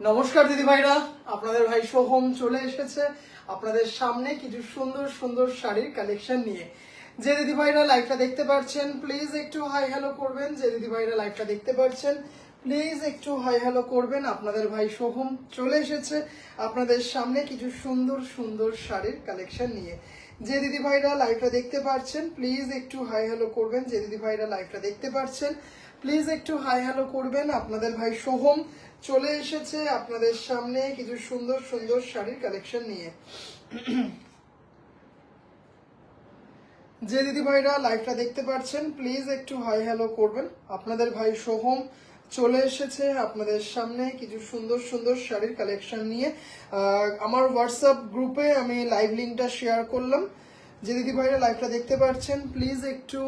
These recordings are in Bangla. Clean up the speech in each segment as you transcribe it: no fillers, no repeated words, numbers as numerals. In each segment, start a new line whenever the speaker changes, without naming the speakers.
নমস্কার দিদি ভাইরা, আপনাদের ভাই সোহম চলে এসেছে আপনাদের সামনে কিছু সুন্দর সুন্দর শাড়ির কালেকশন নিয়ে। যে দিদি ভাইরা লাইভটা দেখতে পাচ্ছেন প্লিজ একটু হাই হ্যালো করবেন। যে দিদি ভাইরা লাইভটা দেখতে পাচ্ছেন প্লিজ একটু হাই হ্যালো করবেন। আপনাদের ভাই সোহম চলে এসেছে আপনাদের সামনে কিছু সুন্দর সুন্দর শাড়ির কালেকশন নিয়ে। যে দিদি ভাইরা লাইভটা দেখতে পাচ্ছেন প্লিজ একটু হাই হ্যালো করবেন। যে দিদি ভাইরা লাইভটা দেখতে পাচ্ছেন প্লিজ একটু হাই হ্যালো করবেন। আপনাদের ভাই সোহম চলে এসেছে আপনাদের সামনে কিছু সুন্দর সুন্দর শাড়ির কালেকশন নিয়ে। যে দিদি ভাইরা লাইভটা দেখতে পাচ্ছেন প্লিজ একটু হাই হ্যালো করবেন। আপনাদের ভাই সোহম চলে এসেছে আপনাদের সামনে কিছু সুন্দর সুন্দর শাড়ির কালেকশন নিয়ে। আমার হোয়াটসঅ্যাপ গ্রুপে আমি লাইভ লিঙ্কটা শেয়ার করলাম। যে দিদি ভাইরা লাইভটা দেখতে পাচ্ছেন প্লিজ একটু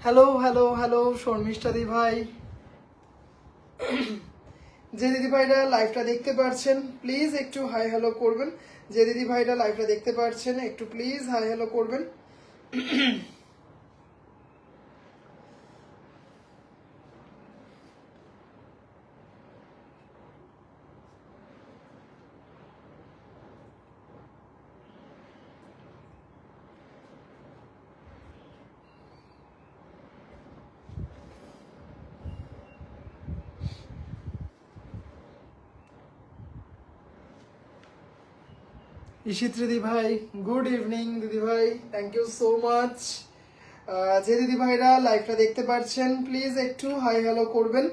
হ্যালো হ্যালো হ্যালো শর্মিষ্ঠা দি ভাই। যে দিদি ভাইরা লাইভটা দেখতে পাচ্ছেন প্লিজ একটু হাই হ্যালো করবেন। যে দিদি ভাইরা লাইভটা দেখতে পাচ্ছেন একটু প্লিজ হাই হ্যালো করবেন। ইশিত দিদি ভাই গুড ইভিনিং দিদি ভাই, থ্যাংক ইউ সো মাচ। যে দিদি ভাইরা লাইভটা দেখতে পাচ্ছেন প্লিজ একটু হাই হ্যালো করবেন।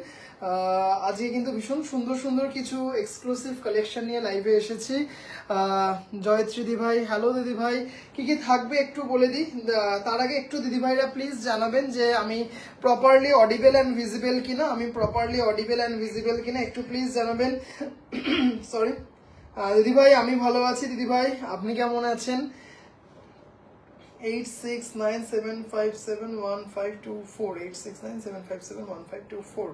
আজকে কিন্তু ভীষণ সুন্দর সুন্দর কিছু এক্সক্লুসিভ কালেকশন নিয়ে লাইভে এসেছি। জয়ত্রী দিদি ভাই হ্যালো দিদি ভাই, কি কি থাকবে একটু বলে দিই। তার আগে একটু দিদি ভাইরা প্লিজ জানাবেন যে আমি প্রপারলি অডিবেল অ্যান্ড ভিজিবল কিনা, আমি প্রপারলি অডিবেল অ্যান্ড ভিজিবল কিনা একটু প্লিজ জানাবেন। সরি দিদি ভাই, আমি ভালো আছি দিদি ভাই, আপনি কেমন আছেন? 8697571524 8697571524।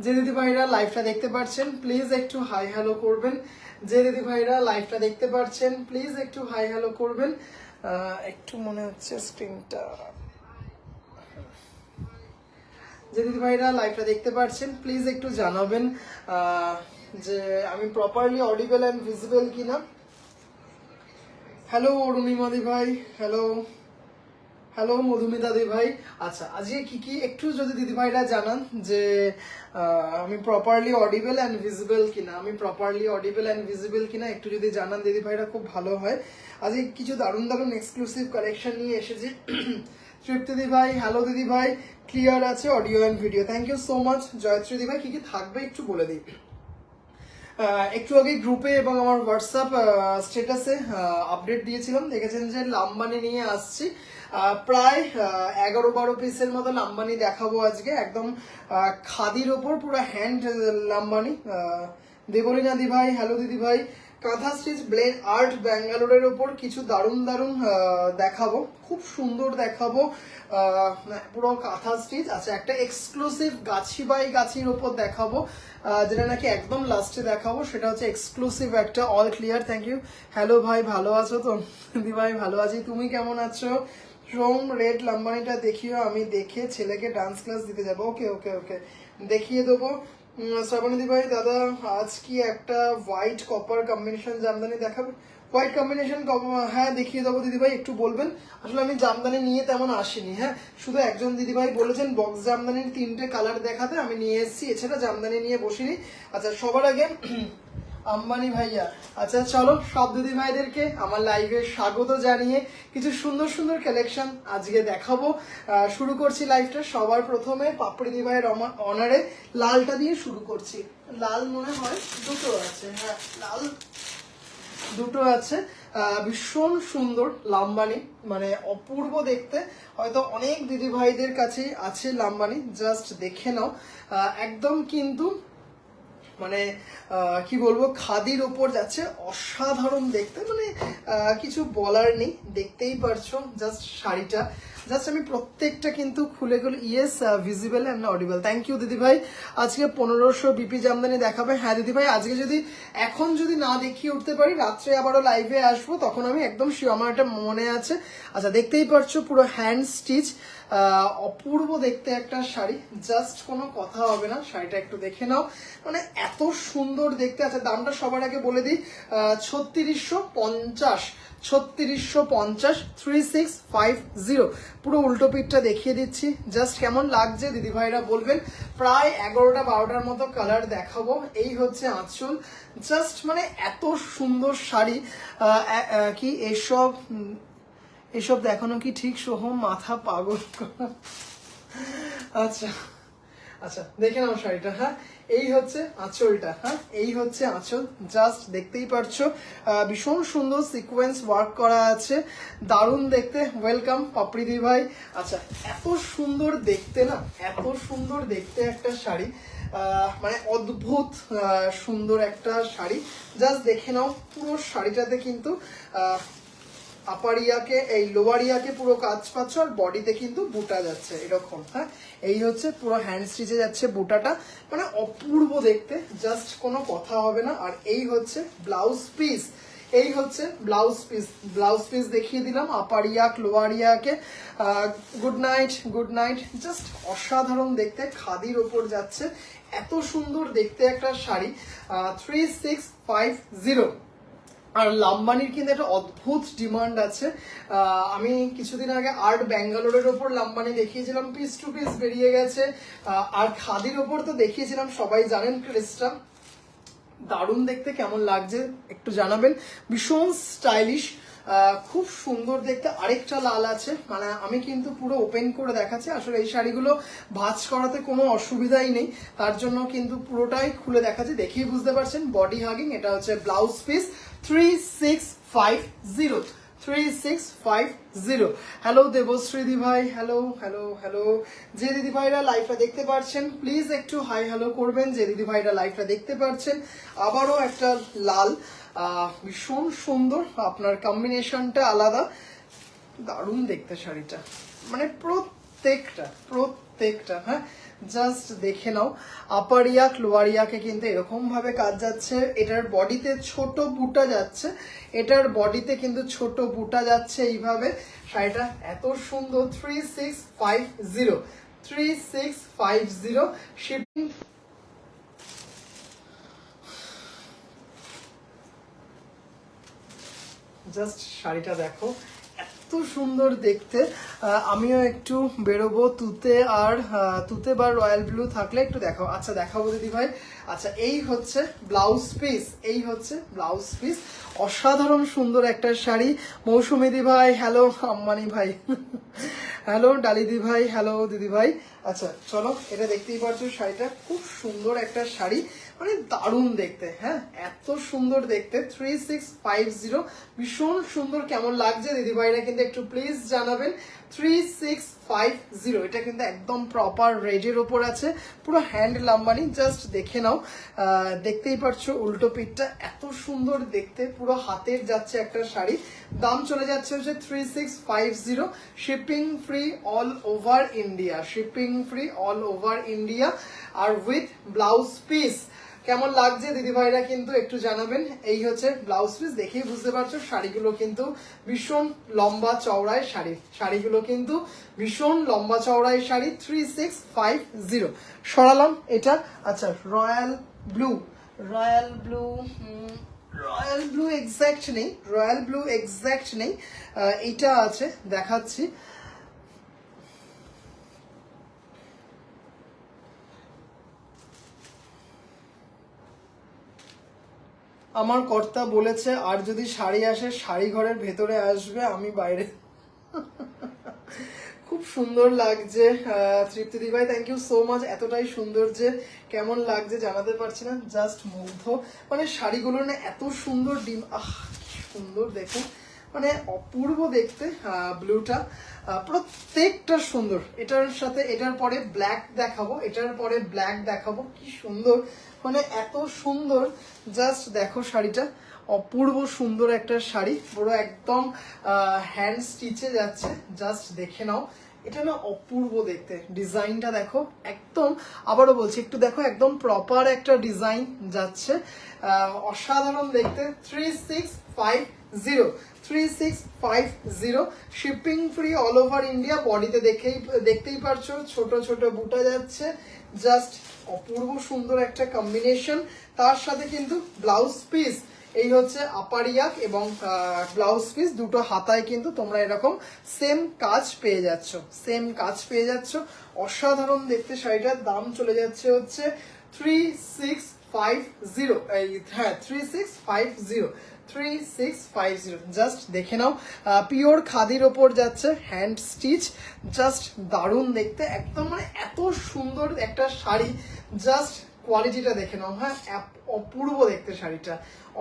যে দিদি ভাইরা লাইভটা দেখতে পাচ্ছেন প্লিজ একটু হাই হ্যালো করবেন। যে দিদি ভাইরা লাইভটা দেখতে পাচ্ছেন প্লিজ একটু হাই হ্যালো করবেন। একটু মনে হচ্ছে স্ক্রিনটা। যে দিদি ভাইরা লাইভটা দেখতে পাচ্ছেন প্লিজ একটু জানাবেন যে আমি প্রপারলি অডিবল অ্যান্ড ভিজিবল কিনা। হ্যালো অরুণিমা দি ভাই, হ্যালো হ্যালো মধুমিতা দি ভাই। আচ্ছা, আজকে কি কি একটু যদি দিদি ভাইরা জানান যে আমি প্রপারলি অডিবল অ্যান্ড ভিজিবল কিনা, আমি প্রপারলি অডিবল অ্যান্ড ভিজিবল কিনা একটু যদি জানান দিদি ভাইরা খুব ভালো হয়। আজকে কিছু দারুণ দারুণ এক্সক্লুসিভ কালেকশন নিয়ে এসেছি। তৃপ্তি দি ভাই হ্যালো দিদি ভাই, ক্লিয়ার আছে audio and video, thank you so much. Joyshree di ভাই কি কি থাকবে একটু বলে দিই। একটু আগে গ্রুপে এবং আমার হোয়াটসঅ্যাপ স্ট্যাটাসে আপডেট দিয়েছিলাম, দেখেছেন যে লাম্বানি নিয়ে আসছি। প্রায় 11-12 পিসের মতো লাম্বানি দেখাবো আজকে, একদম খাদির ওপর পুরো হ্যান্ড লাম্বানি। দেবলীনা দি ভাই হ্যালো দিদি ভাই, কাঁথা স্টিচ ব্লেন্ড আর্ট ব্যাঙ্গালোরের ওপর কিছু দারুণ দারুণ দেখাবো, খুব সুন্দর দেখাবো পুরো কাঁথা স্টিচ। আচ্ছা, একটা এক্সক্লুসিভ গাছি বাই গাছির ওপর দেখাবো যেটা নাকি একদম লাস্টে দেখাবো, সেটা হচ্ছে এক্সক্লুসিভ একটা। All clear, thank you. Hello ভাই, ভালো আছো তো? দিদি ভাই ভালো আছি, তুমি কেমন আছো? সোম রেড লাম্বানিটা দেখিও, আমি দেখে ছেলেকে ডান্স ক্লাস দিতে যাবো। ওকে ওকে ওকে, দেখিয়ে দেবো। শ্রাবণী ভাই দাদা আজ কি একটা হোয়াইট কপার কম্বিনেশন জামদানি দেখাবে? হোয়াইট কম্বিনেশন হ্যাঁ দেখিয়ে দেবো দিদি ভাই, একটু বলবেন। আসলে আমি জামদানি নিয়ে তেমন আসিনি, হ্যাঁ শুধু একজন দিদি ভাই বলেছেন বক্স জামদানির 3টে কালার দেখাতে, আমি নিয়ে এসেছি, এছাড়া জামদানি নিয়ে বসিনি। আচ্ছা, সবার আগে আম্বানি ভাইয়া, আচ্ছা চলো সব দিদি ভাইদেরকে আমার লাইভে স্বাগত জানিয়ে কিছু সুন্দর সুন্দর কালেকশন আজকে দেখাবো। শুরু করছি লাইভটা সবার প্রথমে পাপড়ি দিদি ভাইয়ের অনারে লালটা দিয়ে শুরু করছি। লাল মনে হয় দুটো আছে, হ্যাঁ লাল দুটো আছে। ভীষণ সুন্দর লাম্বানি, মানে অপূর্ব দেখতে। হয়তো অনেক দিদি ভাইদের কাছেই আছে লাম্বানি, জাস্ট দেখে নাও। একদম কিন্তু মানে কি বলবো, খাদির ওপর যাচ্ছে, অসাধারণ দেখতে, মানে কিছু বলার নেই, দেখতেই পারছো জাস্ট শাড়িটা। জাস্ট আমি প্রত্যেকটা কিন্তু খুলে খুলে yes visible and audible. Thank you দিদি ভাই। আজকে 1500 বিপি জামদানি দেখাবে। হ্যাঁ দিদি ভাই, আজকে যদি এখন যদি না দেখিয়ে উঠতে পারি, রাত্রে আবারও লাইভে আসবো, তখন আমি একদম শিওর, আমার এটা মনে আছে। আচ্ছা, দেখতেই পারছো পুরো হ্যান্ড স্টিচ, অপূর্ব দেখতে একটা শাড়ি, জাস্ট কোনো কথা হবে না। শাড়িটা একটু দেখে নাও, মানে এত সুন্দর দেখতে। আছে দামটা সবার আগে বলে দিই, 3650, 3650, 3650। পুরো উল্টো পিঠটা দেখিয়ে দিচ্ছি, জাস্ট কেমন লাগছে দিদি ভাইরা বলবেন। প্রায় 11টা 12টার মতো কালার দেখাবো। এই হচ্ছে আঁচল, জাস্ট মানে এত সুন্দর শাড়ি। কি এসব দেখানো কি ঠিক সোহম? মাথা পাগল। আচ্ছা আচ্ছা, দেখে নাও শাড়িটা। হ্যাঁ, এই হচ্ছে আঁচলটা। হ্যাঁ, এই হচ্ছে আঁচল, জাস্ট দেখতেই পারছো, ভীষণ সুন্দর সিকোয়েন্স ওয়ার্ক করা আছে, দারুণ দেখতে। ওয়েলকাম পাপড়ি দি ভাই। আচ্ছা, এত সুন্দর দেখতে না, এত সুন্দর দেখতে একটা শাড়ি, মানে অদ্ভুত সুন্দর একটা শাড়ি। জাস্ট দেখে নাও, পুরো শাড়িটাতে কিন্তু আপার ইয়াকে, এই লোয়ার ইয়াকে পুরো কাজ পাচ্ছ, আর বডিতে কিন্তু বুটা যাচ্ছে এরকম। হ্যাঁ, এই হচ্ছে পুরো হ্যান্ড স্টিচে যাচ্ছে বুটাটা, মানে অপূর্ব দেখতে, জাস্ট কোনো কথা হবে না। আর এই হচ্ছে ব্লাউজ পিস, এই হচ্ছে ব্লাউজ পিস। ব্লাউজ পিস দেখিয়ে দিলাম, আপার ইয়াক লোয়ার ইয়াকে। Good night, good night. Just অসাধারণ দেখতে, খাদির ওপর যাচ্ছে, এত সুন্দর দেখতে একটা শাড়ি। 3650। আর লাম্বানির কিন্তু একটা অদ্ভুত ডিমান্ড আছে। আমি কিছুদিন আগে আর্ট ব্যাঙ্গালোরের ওপর লাম্বানি দেখিয়েছিলাম, পিস টু পিস বেরিয়ে গেছে। আর খাদির ওপর তো দেখিয়েছিলাম, সবাই জানেন ক্রেজটা। দারুণ দেখতে, কেমন লাগছে একটু জানাবেন। ভীষণ স্টাইলিশ, খুব সুন্দর দেখতে। আরেকটা লাল আছে, মানে আমি কিন্তু পুরো ওপেন করে দেখাচ্ছি। আসলে এই শাড়িগুলো ভাঁজ করাতে কোনো অসুবিধাই নেই, তার জন্য কিন্তু পুরোটাই খুলে দেখাচ্ছি, দেখেই বুঝতে পারছেন। বডি হাগিং, এটা হচ্ছে ব্লাউজ পিস। 3650, 3650। হ্যালো দেবশ্রী দি ভাই, হ্যালো হ্যালো হ্যালো। যে দিদি ভাইরা লাইভটা দেখতে পাচ্ছেন প্লিজ একটু হাই হ্যালো করবেন, যে দিদি ভাইরা লাইভটা দেখতে পাচ্ছেন। আবারও একটা লাল, ভীষণ সুন্দর, আপনার কম্বিনেশনটা আলাদা, দারুণ দেখতে শাড়িটা, মানে প্রত্যেকটা। হ্যাঁ, জাস্ট দেখে নাও। আপার ইয়াক লোয়ার ইয়াকে কিন্তু এরকম ভাবে কাজ যাচ্ছে। এটার বডিতে ছোট বুটা যাচ্ছে, এটার বডিতে কিন্তু ছোট বুটা যাচ্ছে এইভাবে। শাড়িটা এত সুন্দর। 3650, 3650 শিপিং। জাস্ট শাড়িটা দেখো, এত সুন্দর দেখতে। আমিও একটু বেরোবো তুতে, আর তুতে বা রয়্যাল ব্লু থাকলে একটু দেখাও। আচ্ছা, দেখাবো দিদি ভাই। আচ্ছা, এই হচ্ছে ব্লাউজ পিস, এই হচ্ছে ব্লাউজ পিস। অসাধারণ সুন্দর একটা শাড়ি। মৌসুমী দি ভাই হ্যালো, আম্মানি ভাই হ্যালো, ডালি দি ভাই হ্যালো, দিদি ভাই। আচ্ছা চলো, এটা দেখতেই পাচ্ছ, শাড়িটা খুব সুন্দর একটা শাড়ি, মানে দারুণ দেখতে। হ্যাঁ, এত সুন্দর দেখতে। 3650, ভীষণ সুন্দর। কেমন লাগছে দিদি ভাইরা কিন্তু একটু প্লিজ জানাবেন। 3650, এটা কিন্তু একদম প্রপার রেডের ওপর আছে, পুরো হ্যান্ড লাম্বানি, জাস্ট দেখে নাও। দেখতেই পাচ্ছ উল্টো পিঠটা, এত সুন্দর দেখতে, পুরো হাতের যাচ্ছে একটা শাড়ি। দাম চলে যাচ্ছে হচ্ছে 3650, shipping free all over India, shipping free all over India, আর উইথ ব্লাউজ পিস। কেমন লাগছে দিদি ভাইরা কিন্তু একটু জানাবেন। এই হচ্ছে ব্লাউজ পিস, দেখেই বুঝতে পারছো শাড়িগুলো কিন্তু ভীষণ লম্বা চওড়ায় শাড়ি, শাড়িগুলো কিন্তু ভীষণ লম্বা চওড়ায় শাড়ি। 3650 সরালাম এটা। আচ্ছা, royal blue, royal blue, royal blue exact নেই, রয়্যাল ব্লু এক্স্যাক্ট নেই, এইটা আছে, দেখাচ্ছি। আমার কর্তা বলেছে আর যদি শাড়ি আসে, শাড়ি ঘরের ভেতরে আসবে, আমি বাইরে। খুব সুন্দর লাগছে। তৃপ্তি দি ভাই থ্যাংক ইউ সো মাচ। এতটাই সুন্দর যে কেমন লাগছে জানাতে পারছি না, জাস্ট মুগ্ধ। মানে শাড়িগুলো না এত সুন্দর, ডিম, সুন্দর দেখুন, মানে অপূর্ব দেখতে। ব্লুটা প্রত্যেকটা সুন্দর। এটার সাথে এটার পরে ব্ল্যাক দেখাবো, এটার পরে ব্ল্যাক দেখাবো, কি সুন্দর, মানে এত সুন্দর। জাস্ট দেখো শাড়িটা, অপূর্ব সুন্দর একটা শাড়ি, পুরো একদম হ্যান্ড স্টিচে যাচ্ছে, জাস্ট দেখে নাও। এটা না অপূর্ব দেখতে, ডিজাইনটা দেখো একদম, আবারও বলছি একটু দেখো, একদম প্রপার একটা ডিজাইন যাচ্ছে, অসাধারণ দেখতে। 3650, 3650, shipping free all over India. বডিতে দেখতেই পারছো ছোট ছোট বুটা যাচ্ছে, জাস্ট অপূর্ব সুন্দর একটা কম্বিনেশন। তার সাথে কিন্তু ব্লাউজ পিস, এই হচ্ছে আপার ইয়াক এবং ব্লাউজ পিস, দুটো হাতায় কিন্তু তোমরা এরকম সেম কাজ পেয়ে যাচ্ছ, অসাধারণ দেখতে শাড়িটার দাম চলে যাচ্ছে হচ্ছে 3650, হ্যাঁ 3650, জাস্ট দেখে নাও। পিওর খাদির ওপর যাচ্ছে, হ্যান্ড স্টিচ, জাস্ট দারুণ দেখতে একদম, মানে এত সুন্দর একটা শাড়ি, জাস্ট কোয়ালিটিটা দেখে নাও। হ্যাঁ অপূর্ব দেখতে শাড়িটা,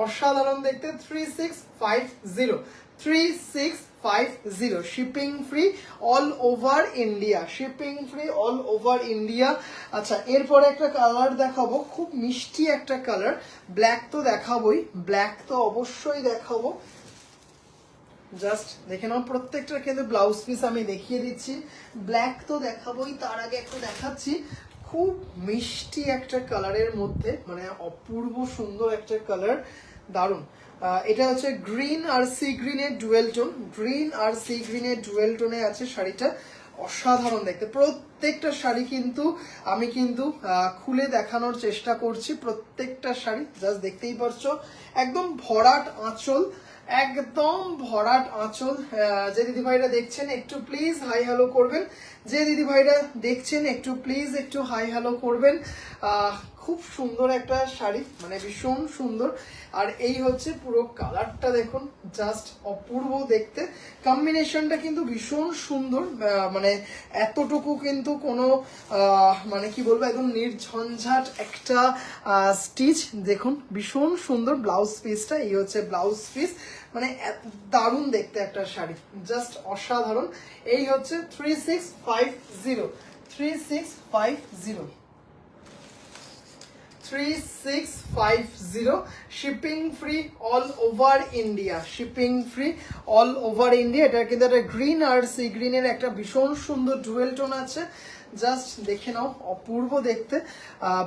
অসাধারণ দেখতে। 3650, shipping free all over India, আচ্ছা এরপরে একটা কালার দেখাবো, খুব মিষ্টি একটা কালার, ব্ল্যাক তো দেখাবোই, ব্ল্যাক তো অবশ্যই দেখাবো। জাস্ট দেখে নাও, প্রত্যেকটা কিন্তু ব্লাউজ পিস আমি দেখিয়ে দিচ্ছি, ব্ল্যাক তো দেখাবোই, তার আগে একটু দেখাচ্ছি খুব মিষ্টি একটা কালারের মধ্যে, মানে অপূর্ব সুন্দর একটা কালার, দারুণ। এটা হচ্ছে গ্রিন আর সি গ্রিনের ডুয়েল টোনে আছে শাড়িটা, অসাধারণ দেখতে। প্রত্যেকটা শাড়ি কিন্তু আমি খুলে দেখানোর চেষ্টা করছি, প্রত্যেকটা শাড়ি জাস্ট দেখতেই পারছো, একদম ভরাট আঁচল, যে দিদিভাইরা দেখছেন একটু প্লিজ হাই হ্যালো করবেন, একটু হাই হ্যালো করবেন। খুব সুন্দর একটা শাড়ি, মানে ভীষণ সুন্দর। আর এই হচ্ছে পুরো কালারটা দেখুন, জাস্ট অপূর্ব দেখতে, কম্বিনেশনটা কিন্তু ভীষণ সুন্দর, মানে এতটুকু কিন্তু কোনো মানে কি বলবো, একদম নির্ঝঞ্ঝাট একটা স্টিচ দেখুন, ভীষণ সুন্দর ব্লাউজ পিসটা, এই হচ্ছে ব্লাউজ পিস, মানে দারুণ দেখতে একটা শাড়ি, জাস্ট অসাধারণ। এই হচ্ছে 3650, shipping free all over India, এটা কিন্তু একটা গ্রিন আর সি গ্রিনের একটা ভীষণ সুন্দর ডুয়েল টোন আছে, জাস্ট দেখে নাও, অপূর্ব দেখতে,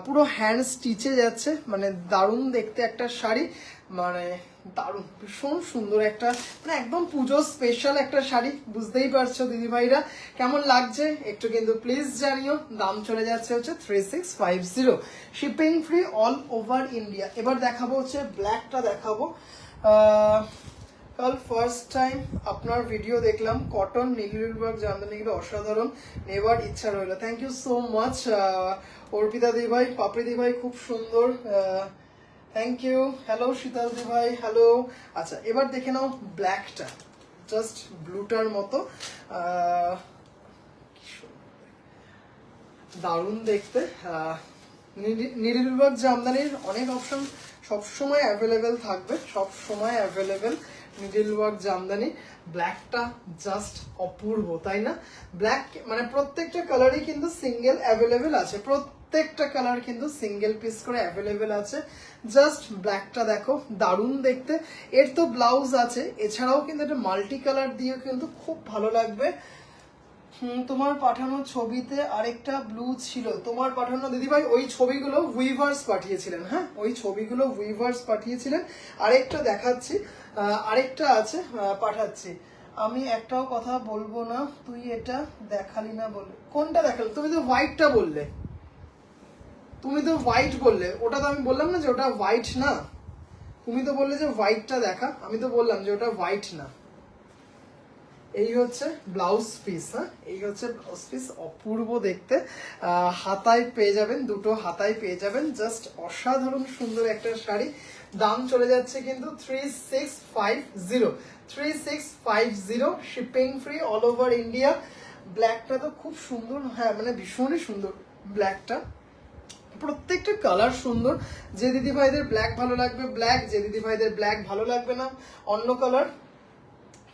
পুরো হ্যান্ড স্টিচে যাচ্ছে, মানে দারুণ দেখতে একটা শাড়ি, মানে দারুণ ভীষণ সুন্দর একটা, মানে একদম পুজো স্পেশাল একটা শাড়ি, বুঝতেই পারছো দিদিভাইরা কেমন লাগছে, একটু কিন্তু প্লিজ জানিও। দাম চলে যাচ্ছে হচ্ছে 3650, shipping free all over India. এবার দেখাবো হচ্ছে ব্ল্যাকটা দেখাবো। কাল ফার্স্ট টাইম আপনার ভিডিও দেখলাম, কটন নীলবাগ জামদানি কিন্তু অসাধারণ, নেবার ইচ্ছা রইলো। Thank you so much Arpita di ভাই, পাপড়ি দি ভাই, খুব সুন্দর, থ্যাংক ইউ। হ্যালো শীতল দি ভাই, হ্যালো। আচ্ছা এবার দেখে নাও ব্ল্যাকটা, জাস্ট ব্লুটার মতো, দারুণ দেখতে। নীলবাগ জামদানির অনেক অপশন সবসময় অ্যাভেলেবেল থাকবে, নিডলওয়ার্ক জামদানি। ব্ল্যাকটা জাস্ট অপূর্ব, তাই না? ব্ল্যাক মানে প্রত্যেকটা কালারই কিন্তু সিঙ্গেল অ্যাভেলেবেল আছে, প্রত্যেকটা কালার কিন্তু সিঙ্গেল পিস করে অ্যাভেলেবেল আছে। জাস্ট ব্ল্যাকটা দেখো, দারুণ দেখতে। এর তো ব্লাউজ আছে, এছাড়াও কিন্তু এটা মাল্টি কালার দিয়েও কিন্তু খুব ভালো লাগবে। তোমার পাঠানো ছবিতে আরেকটা ব্লু ছিল, তোমার পাঠানো দিদিভাই ওই ছবিগুলো উইভার্স পাঠিয়েছিলেন, হ্যাঁ ওই ছবিগুলো উইভার্স পাঠিয়েছিলেন। আরেকটা দেখাচ্ছি, আরেকটা আছে, পাঠাচ্ছি। আমি একটাও কথা বলবো না, তুই এটা দেখালি না বলে। কোনটা দেখাল? তুমি তো হোয়াইটটা বললে, ওটা তো আমি বললাম না যে ওটা হোয়াইট না, তুমি তো বললে যে হোয়াইটটা দেখা, আমি তো বললাম যে ওটা হোয়াইট না। এই হচ্ছে ব্লাউজ পিস, হ্যাঁ এই হচ্ছে ব্লাউজ পিস, অপূর্ব দেখতে। হাতায় পেয়ে যাবেন, দুটো হাতায় পেয়ে যাবেন, জাস্ট অসাধারণ সুন্দর একটা শাড়ি। দাম চলে যাচ্ছে কিন্তু 3650, shipping free all over India. ব্ল্যাকটা তো খুব সুন্দর, হ্যাঁ মানে ভীষণই সুন্দর ব্ল্যাকটা, প্রত্যেকটা কালার সুন্দর। যে দিদি ভাইদের ব্ল্যাক ভালো লাগবে ব্ল্যাক, যে দিদি ভাইদের ব্ল্যাক ভালো লাগবে না অন্য colour.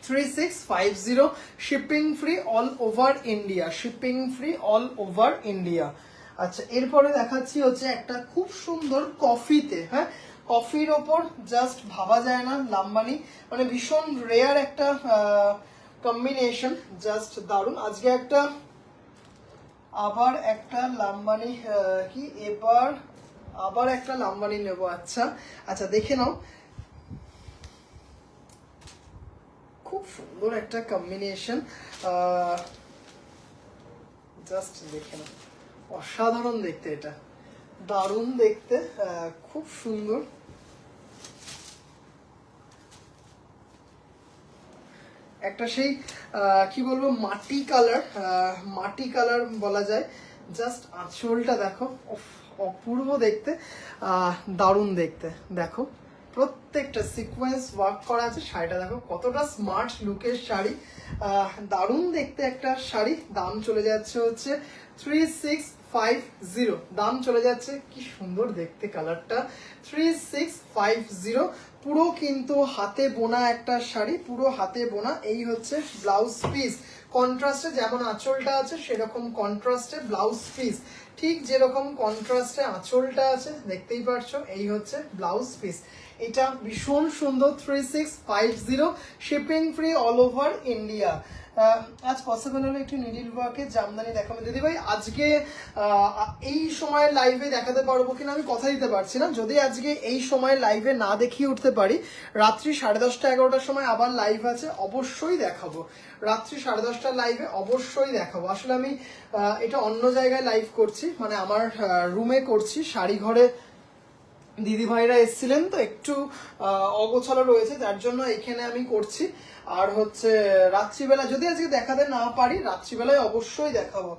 3650, shipping free all over India, আচ্ছা এরপরে দেখাচ্ছি হচ্ছে একটা খুব সুন্দর কফিতে, হ্যাঁ কফির ওপর জাস্ট ভাবা যায় না লাম্বানি, মানে ভীষণ রেয়ার একটা কম্বিনেশন, জাস্ট দারুণ। আজকে একটা আবার একটা লাম্বানি কি এবার আবার একটা লাম্বানি নেব। আচ্ছা আচ্ছা দেখে নাও, খুব সুন্দর একটা কম্বিনেশন, জাস্ট দেখে নাও, অসাধারণ দেখতে, এটা দারুণ দেখতে, খুব সুন্দর। একটা সেই কি বলবো মাটি কালার বলা যায়। জাস্ট আঁচলটা দেখো, অপূর্ব দেখতে, দারুণ দেখতে। দেখো প্রত্যেকটা সিকোয়েন্স ওয়ার্ক করা আছে। শাড়িটা দেখো কতটা স্মার্ট লুকের শাড়ি, দারুণ দেখতে একটা শাড়ি। দাম চলে যাচ্ছে হচ্ছে 3650, দাম চলে যাচ্ছে, কি সুন্দর দেখতে কালারটা, 3650। পুরো কিন্তু হাতে বোনা একটা শাড়ি, পুরো হাতে বোনা। এই হচ্ছে ব্লাউজ পিস, কন্ট্রাস্টে যেমন আঁচলটা আছে সেরকম কন্ট্রাস্টে ব্লাউজ পিস, ঠিক যেরকম কন্ট্রাস্টে আঁচলটা আছে দেখতেই পারছো। এই হচ্ছে ব্লাউজ পিস, এটা ভীষণ সুন্দর, 3650, shipping free all over India. আজ পসিবল হলে একটু নিডিল ওয়ার্কের জামদানি দেখাবো দিদি ভাই। আজকে এই সময় লাইভে দেখাতে পারবো কিনা আমি কথা দিতে পারছি না। যদি আজকে এই সময় লাইভে না দেখিয়ে উঠতে পারি, রাত্রি 10:30 11টার সময় আবার লাইভ আছে, অবশ্যই দেখাবো। রাত্রি 10:30 লাইভে অবশ্যই দেখাবো। আসলে আমি এটা অন্য জায়গায় লাইভ করছি, মানে আমার রুমে করছি, শাড়ি ঘরে দিদি ভাইরা এসেছিলেন তো একটু অগোছালো রয়েছে, যার জন্য এখানে আমি করছি। আর হচ্ছে রাত্রিবেলা যদি আজকে দেখাতে না পারি, রাত্রিবেলায় অবশ্যই দেখাবো।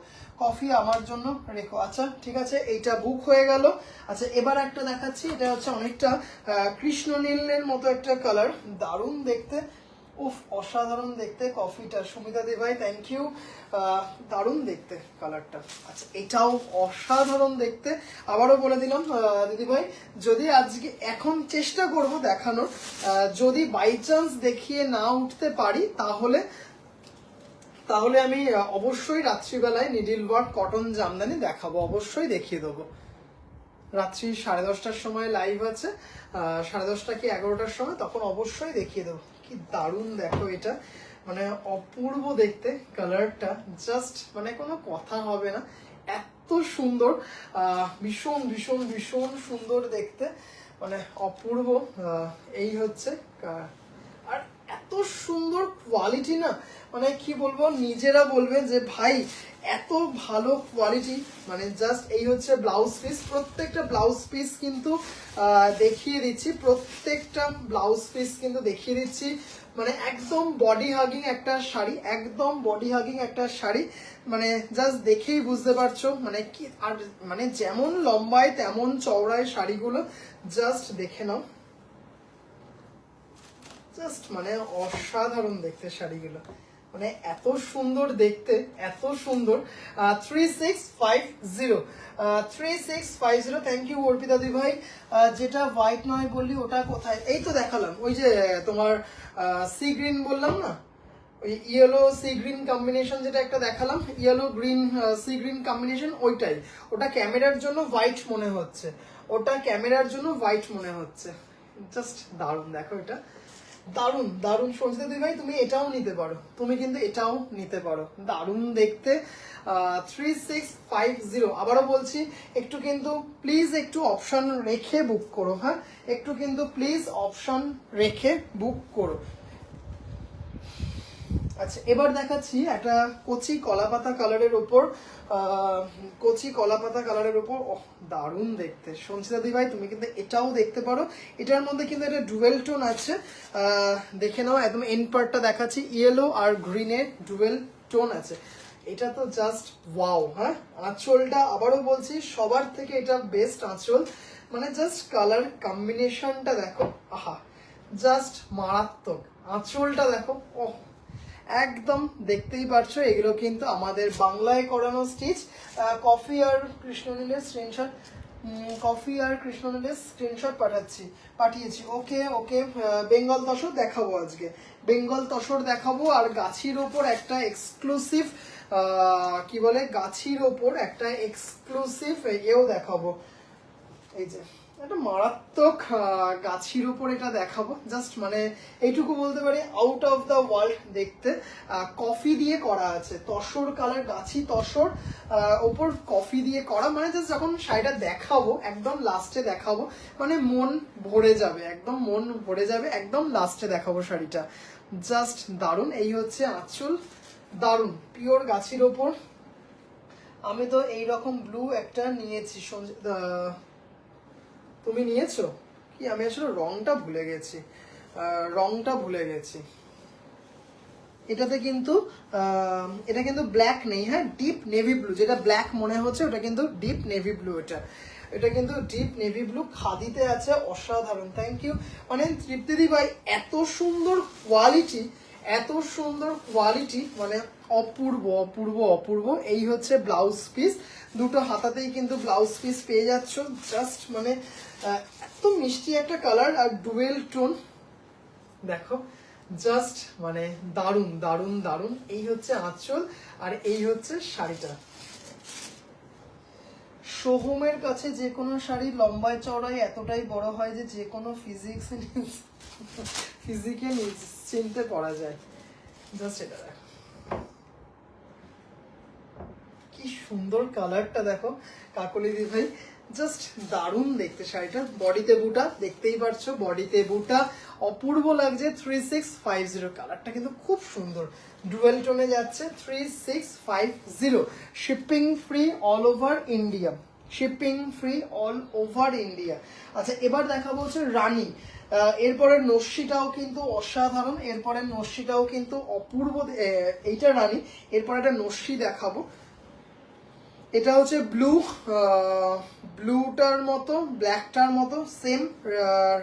কফি আমার জন্য রেখো। আচ্ছা ঠিক আছে, এইটা বুক হয়ে গেল। আচ্ছা এবার একটা দেখাচ্ছি, এটা হচ্ছে অনেকটা কৃষ্ণ নীলের মতো একটা কালার, দারুণ দেখতে, উফ অসাধারণ দেখতে কফিটা। সুমিতা দি ভাই থ্যাংক ইউ, দারুণ দেখতে কালারটা। আচ্ছা এটাও অসাধারণ দেখতে, আবারও বলে দিলাম দিদি ভাই, যদি আজকে এখন চেষ্টা করব দেখানোর, যদি বাই চান্স দেখিয়ে না উঠতে পারি তাহলে আমি অবশ্যই রাত্রিবেলায় নিডিল ওয়ার্ক কটন জামদানি দেখাবো, অবশ্যই দেখিয়ে দেবো। রাত্রি 10:30টার সময় লাইভ আছে, 10:30 কি 11টার সময়, তখন অবশ্যই দেখিয়ে দেবো। কি দারুণ দেখো এটা, মানে অপূর্ব দেখতে কালারটা, জাস্ট মানে কোনো কথা হবে না, এত সুন্দর, ভীষণ ভীষণ ভীষণ সুন্দর দেখতে, মানে অপূর্ব। এই হচ্ছে আর এত সুন্দর কোয়ালিটি না, মানে কি বলবো, নিজেরা বলবে যে ভাই এত ভালো কোয়ালিটি, মানে জাস্ট। এই হচ্ছে ব্লাউজ পিস, প্রত্যেকটা ব্লাউজ পিস কিন্তু দেখিয়ে দিচ্ছি, প্রত্যেকটা ব্লাউজ পিস কিন্তু দেখিয়ে দিচ্ছি। মানে একদম বডি হাগিং একটা শাড়ি, একদম বডি হাগিং একটা শাড়ি, মানে জাস্ট দেখেই বুঝতে পারছো মানে কি। আর মানে যেমন লম্বায় তেমন চওড়ায় শাড়িগুলো, জাস্ট দেখে নাও, জাস্ট মানে অসাধারণ দেখতে শাড়িগুলো, মানে এত সুন্দর দেখতে, এত সুন্দর। 3650, 3650, থ্যাংক ইউ অর্পিতা দি ভাই। যেটা হোয়াইট নয় বললি ওটা কোথায়? এই তো দেখালাম, ওই যে তোমার সি গ্রিন বললাম না, ওই ইয়েলো সি গ্রিন কম্বিনেশন যেটা একটা দেখালাম, yellow green sea green combination, ওইটাই। ওটা ক্যামেরার জন্য হোয়াইট মনে হচ্ছে, ওটা ক্যামেরার জন্য হোয়াইট মনে হচ্ছে। জাস্ট দারুণ দেখো এটা, দারুণ দারুণ। সঞ্চিতা দি ভাই তুমি এটাও নিতে পারো, তুমি কিন্তু এটাও নিতে পারো, দারুণ দেখতে। 3650, আবারও বলছি একটু কিন্তু প্লিজ একটু অপশন রেখে বুক করো, হ্যাঁ একটু কিন্তু প্লিজ অপশন রেখে বুক করো। আচ্ছা এবার দেখাচ্ছি একটা কচি কলাপাতা কালারের উপর, কচি কলাপাতা কালারের উপর, দারুণ দেখতে। সঞ্চিতা দি ভাই তুমি কিন্তু এটাও দেখতে পারো, এটার মধ্যে কিন্তু একটা ডুয়েল টোন আছে, দেখে নাও। একদম এন্ড পার্টটা দেখাচ্ছি, ইয়েলো আর গ্রিনের ডুয়েল টোন আছে, এটা তো জাস্ট ওয়াও। হ্যাঁ আঁচলটা আবারও বলছি সবার থেকে এটা বেস্ট আঁচল, মানে জাস্ট কালার কম্বিনেশনটা দেখো, আহা জাস্ট মারাত্মক। আঁচলটা দেখো, ওহ একদম দেখতেই পারছো, এগুলো কিন্তু আমাদের বাংলায় করানো স্টিচ। কফি আর কৃষ্ণনীলের স্ক্রিনশট, কফি আর কৃষ্ণনীলের স্ক্রিনশট পাঠিয়েছি। ওকে ওকে, বেঙ্গল তসর দেখাবো আজকে, বেঙ্গল তসর দেখাবো। আর গাছির ওপর একটা এক্সক্লুসিভ কি বলে, গাছির ওপর একটা এক্সক্লুসিভ এও দেখাবো। এই যে একটা মারাত্মক গাছির উপর এটা দেখাবো, জাস্ট মানে এইটুকু বলতে পারি আউট অফ দ্য ওয়ার্ল্ড দেখতে। কফি দিয়ে করা আছে, তসর কালার, গাছি তসর ওপর কফি দিয়ে করা, মানে জাস্ট যখন শাড়িটা দেখাবো একদম লাস্টে দেখাবো, মানে মন ভরে যাবে, একদম মন ভরে যাবে, একদম লাস্টে দেখাবো শাড়িটা। জাস্ট দারুণ। এই হচ্ছে আঁচল, দারুণ পিওর গাছির ওপর। আমি তো এইরকম ব্লু একটা নিয়েছি, তুমি নিয়েছো কি? আমি আসলে রংটা ভুলে গেছি, এটাতে কিন্তু এটা কিন্তু ব্ল্যাক নেই, হ্যাঁ ডিপ নেভি ব্লু, যেটা ব্ল্যাক মনে হচ্ছে ওটা কিন্তু ডিপ নেভি ব্লু। এটা কিন্তু ডিপ নেভি ব্লু, খাদিতে আছে, অসাধারণ। থ্যাংক ইউ মানে তৃপ্তিদি ভাই, এত সুন্দর কোয়ালিটি, এত সুন্দর কোয়ালিটি, মানে অপূর্ব অপূর্ব অপূর্ব। এই হচ্ছে ব্লাউজ পিস, দুটো হাতাতেই কিন্তু ব্লাউজ পিস পেয়ে যাচ্ছ। জাস্ট মানে এত মিষ্টি একটা কালার আর ডুয়েল টোন, দেখো জাস্ট মানে দারুণ দারুণ দারুণ। এই হচ্ছে আঁচল আর এই হচ্ছে শাড়িটা। সোহমের কাছে যে কোনো শাড়ি লম্বায় চওড়ায় এতটাই বড় হয় যে যে কোনো ফিজিকে চিনতে পরা যায়। জাস্ট এটা দেখো কি সুন্দর কালারটা, দেখো কাকলি ভাই, জাস্ট দারুণ দেখতে শাড়িটা। বডিতে বুটা দেখতেই পারছো, বডিতে বুটা অপূর্ব লাগছে। 3650 কালারটা কিন্তু খুব সুন্দর, ডুয়েল টোনে যাচ্ছে। 3650, shipping free all over India, shipping free all over India. আচ্ছা এবার দেখাবো হচ্ছে রানী। এরপরের নস্যিটাও কিন্তু অসাধারণ, এরপরের নস্যিটাও কিন্তু অপূর্ব। এইটা রানী, এরপর একটা নস্যি দেখাবো। এটা হচ্ছে ব্লু, ব্লুটার মতো ব্ল্যাকটার মতো সেম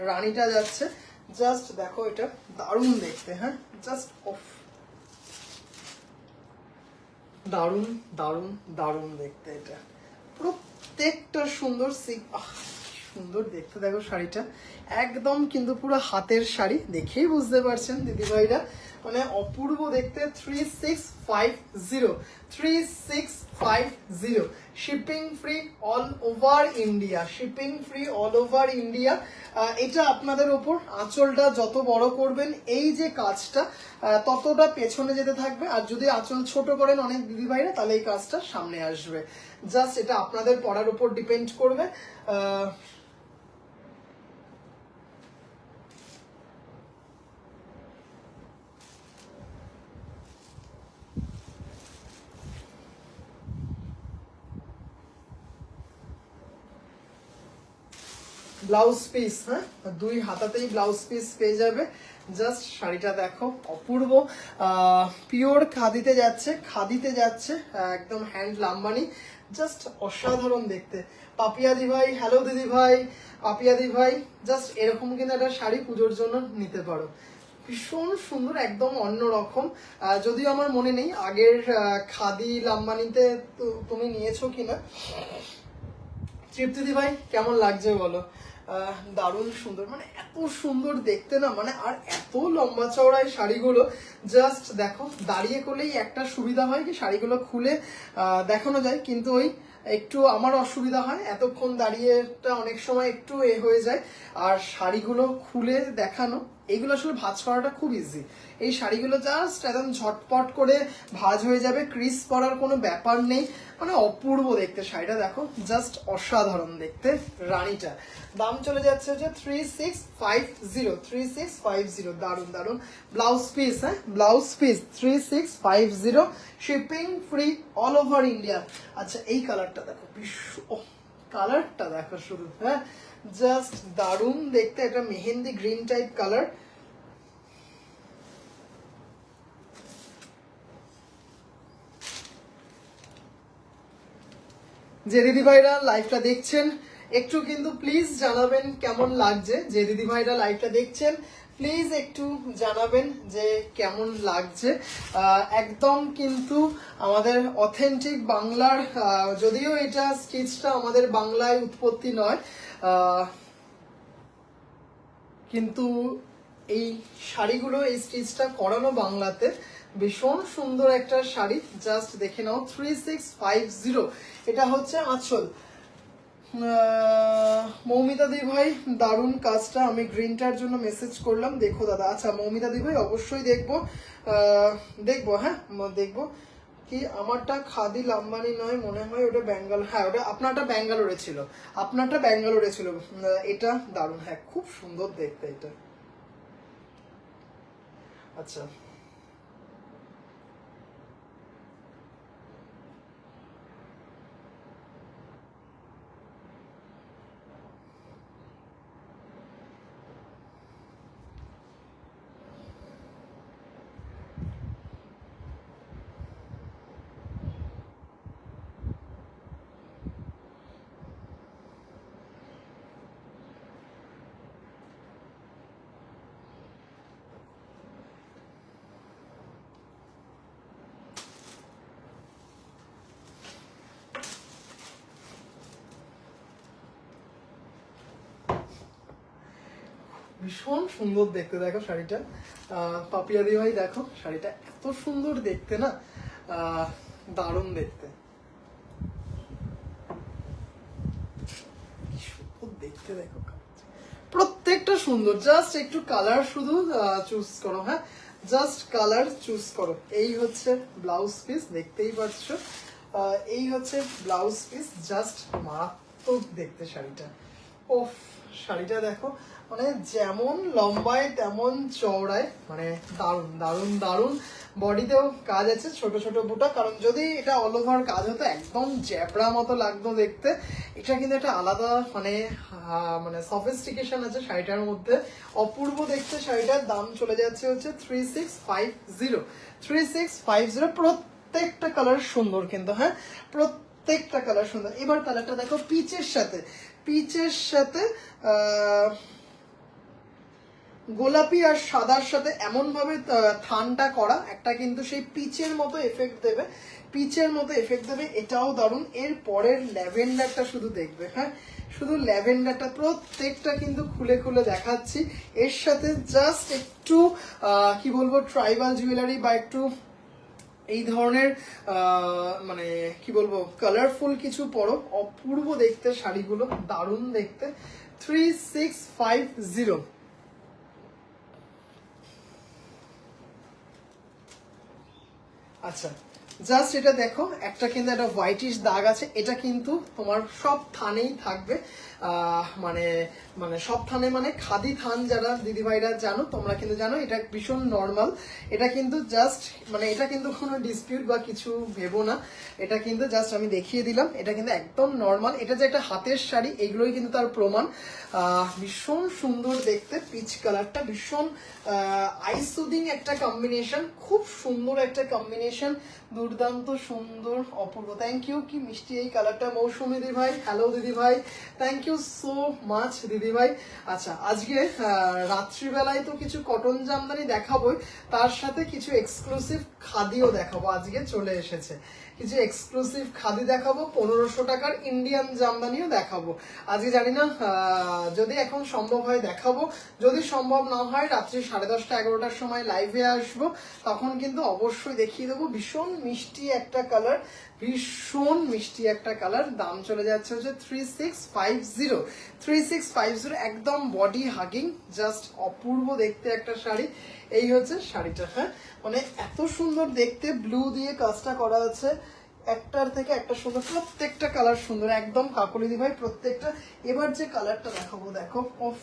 রানীটা যাচ্ছে। জাস্ট দেখো এটা দারুণ দেখতে, হ্যাঁ জাস্ট অফ, দারুণ দারুণ দারুণ দেখতে। এটা প্রত্যেকটা সুন্দর সুন্দর দেখতে, দেখো শাড়িটা একদম কিন্তু পুরো হাতের শাড়ি, দেখেই বুঝতে পারছেন দিদিভাইরা, মানে অপূর্ব দেখতে। 3650, 3650, shipping free all over India, shipping free all over India. এটা আপনাদের ওপর, আঁচলটা যত বড় করবেন এই যে কাজটা ততটা পেছনে যেতে থাকবে, আর যদি আঁচল ছোট করেন অনেক দিদিভাইরা তাহলে এই কাজটা সামনে আসবে। জাস্ট এটা আপনাদের পড়ার উপর ডিপেন্ড করবে। ব্লাউজ পিস, হ্যাঁ দুই হাতাতেই ব্লাউজ পিস পেয়ে যাবে। জাস্ট শাড়িটা দেখো অপূর্ব, পিওর খাদিতে যাচ্ছে, খাদিতে যাচ্ছে, একদম হ্যান্ড লাম্বানি, জাস্ট অসাধারণ দেখতে। পাপিয়াদি ভাই, হ্যালো দিদি ভাই, পাপিয়াদি ভাই, জাস্ট এরকম কিন্তু একটা শাড়ি পুজোর জন্য নিতে পারো, ভীষণ সুন্দর, একদম অন্যরকম। যদিও আমার মনে নেই আগের খাদি লাম্বানিতে তুমি নিয়েছো কিনা। তৃপ্তিদি ভাই কেমন লাগছে বলো? দারুণ সুন্দর, মানে এত সুন্দর দেখতে না, মানে আর এত লম্বা চওড়ায় শাড়িগুলো। জাস্ট দেখো দাঁড়িয়ে করলেই একটা সুবিধা হয় কি শাড়িগুলো খুলে দেখানো যায়, কিন্তু ওই একটু আমার অসুবিধা হয়, এতক্ষণ দাঁড়িয়েটা অনেক সময় একটু হয়ে যায়। আর শাড়িগুলো খুলে দেখানো, এইগুলো আসলে ভাঁজ করাটা খুব ইজি। এই শাড়িগুলো জাস্ট একদম ঝটপট করে ভাঁজ হয়ে যাবে, ক্রিস করার কোনো ব্যাপার নেই, মানে অপূর্ব দেখতে শাড়িটা। দেখো জাস্ট অসাধারণ দেখতে রানীটা। দাম চলে যাচ্ছে হচ্ছে 3650, 3650, দারুণ দারুণ ব্লাউজ পিস, হ্যাঁ blouse piece 3650, shipping free all over India. আচ্ছা এই কালারটা দেখো, কালারটা দেখো শুধু, হ্যাঁ জাস্ট দারুণ দেখতে, এটা মেহেন্দি গ্রিন টাইপ কালার। যে দিদিভাইরা লাইভটা দেখছেন একটু কিন্তু প্লিজ জানাবেন কেমন লাগছে। যে দিদিভাইরা লাইভটা দেখছেন প্লিজ একটু জানাবেন যে কেমন লাগছে। একদম কিন্তু আমাদের অথেন্টিক বাংলার, যদিও এটা স্টিচটা আমাদের বাংলায় উৎপত্তি নয়, কিন্তু এই শাড়িগুলো, এই স্টিচটা করানো বাংলাতে। ভীষণ সুন্দর একটা শাড়ি, জাস্ট দেখে নাও। 3650, এটা হচ্ছে আঁচল, মৌমিতা দি ভাই দারুণ কাজটা, আমি গ্রিনটার জন্য মেসেজ করলাম, দেখো দাদা। আচ্ছা মৌমিতা দি ভাই অবশ্যই দেখবো, দেখবো, হ্যাঁ দেখবো। কি আমারটা খাদি লাম্বানি নয় মনে হয়, ওটা বেঙ্গল, হ্যাঁ ওটা আপনারটা ব্যাঙ্গালোরে ছিল, আপনারটা ব্যাঙ্গালোরে ছিল। এটা দারুণ, হ্যাঁ খুব সুন্দর দেখতে এটা। আচ্ছা ভীষণ সুন্দর দেখতে, দেখো শাড়িটা। পাপিয়া দি ভাই দেখো শাড়িটা এত সুন্দর দেখতে না, দারুণ দেখতে, কি সুন্দর দেখতে দেখো, প্রত্যেকটা সুন্দর। জাস্ট একটু কালার শুধু চুজ করো, হ্যাঁ জাস্ট কালার চুজ করো। এই হচ্ছে ব্লাউজ পিস, দেখতেই পাচ্ছ, এই হচ্ছে ব্লাউজ পিস, জাস্ট মারাত্মক দেখতে শাড়িটা। ওফ শাড়িটা দেখো, মানে যেমন লম্বায় তেমন চওড়ায়, মানে দারুণ দারুণ দারুণ। বডিতেও কাজ আছে ছোট ছোট বুটা, কারণ যদি এটা অল ওভার কাজ হতো একদম জ্যাবড়া মতো লাগতো দেখতে। এটা কিন্তু একটা আলাদা মানে মানে সফিস্টিকেশন আছে শাড়িটার মধ্যে, অপূর্ব দেখতে। শাড়িটার দাম চলে যাচ্ছে হচ্ছে 3650, 3650। প্রত্যেকটা কালার সুন্দর কিন্তু, হ্যাঁ প্রত্যেকটা কালার সুন্দর। এবার কালারটা দেখো পিচের সাথে, পিচের সাথে গোলাপি আর সাদার সাথে এমন ভাবে থানটা করা, একটা কিন্তু সেই পিচের মতো এফেক্ট দেবে, পিচের মতো এফেক্ট দেবে, এটাও দারুণ। এর পরের ল্যাভেন্ডারটা শুধু দেখবে, হ্যাঁ শুধু ল্যাভেন্ডারটা, প্রত্যেকটা কিন্তু খুলে খুলে দেখাচ্ছি। এর সাথে জাস্ট একটু কি বলবো ট্রাইবাল জুয়েলারি বা একটু এই ধরনের মানে কি বলবো কালারফুল কিছু পরো, অপূর্ব দেখতে শাড়িগুলো, দারুণ দেখতে। 3650। আচ্ছা জাস্ট এটা দেখো, একটা কিন্তু একটা হোয়াইটিশ দাগ আছে, এটা কিন্তু তোমার সব থানেই থাকবে। মানে মানে সব থানে মানে খাদি থান যারা দিদিভাইরা জানো, তোমরা কিন্তু জানো এটা ভীষণ নর্মাল। এটা কিন্তু জাস্ট মানে এটা কিন্তু কোনো ডিসপিউট বা কিছু ভেবো না, এটা কিন্তু জাস্ট আমি দেখিয়ে দিলাম, এটা কিন্তু একদম নর্মাল। এটা যে একটা হাতের শাড়ি এইগুলোই কিন্তু তার প্রমাণ। ভীষণ সুন্দর দেখতে, পিচ কালারটা ভীষণ আইসুদিং একটা কম্বিনেশন, খুব সুন্দর একটা কম্বিনেশন, দুর্দান্ত সুন্দর অপূর্ব। থ্যাংক ইউ, কি মিষ্টি এই কালারটা। মৌসুমী দিদি ভাই, হ্যালো দিদি ভাই, থ্যাংক ইউ সো মাচ দিদি ভাই। আচ্ছা আজকে রাত্রিবেলায় তো কিছু কটন জামদানি দেখাবোই, তার সাথে কিছু এক্সক্লুসিভ খাদিও দেখাবো, আজকে চলে এসেছে কিছু এক্সক্লুসিভ খাদি দেখাবো, 1500 টাকার ইন্ডিয়ান জামদানিও দেখাবো আজকে। জানি না যদি এখন সম্ভব হয় দেখাবো, যদি সম্ভব না হয় রাত্রি 10:30 11টার সময় লাইভে আসবো, তখন কিন্তু অবশ্যই দেখিয়ে দেবো। ভীষণ মিষ্টি একটা কালার, ভীষণ মিষ্টি একটা কালার। দাম চলে যাচ্ছে হচ্ছে 3650, 3650, একদম বডি হাগিং, জাস্ট অপূর্ব দেখতে একটা শাড়ি। এই হচ্ছে শাড়িটা, হ্যাঁ মানে এত সুন্দর দেখতে, ব্লু দিয়ে কাজটা করা আছে, একটার থেকে একটা সুন্দর, প্রত্যেকটা কালার সুন্দর, একদম কাকলি দি ভাই প্রত্যেকটা। এবার যে কালারটা দেখাবো দেখো, অফ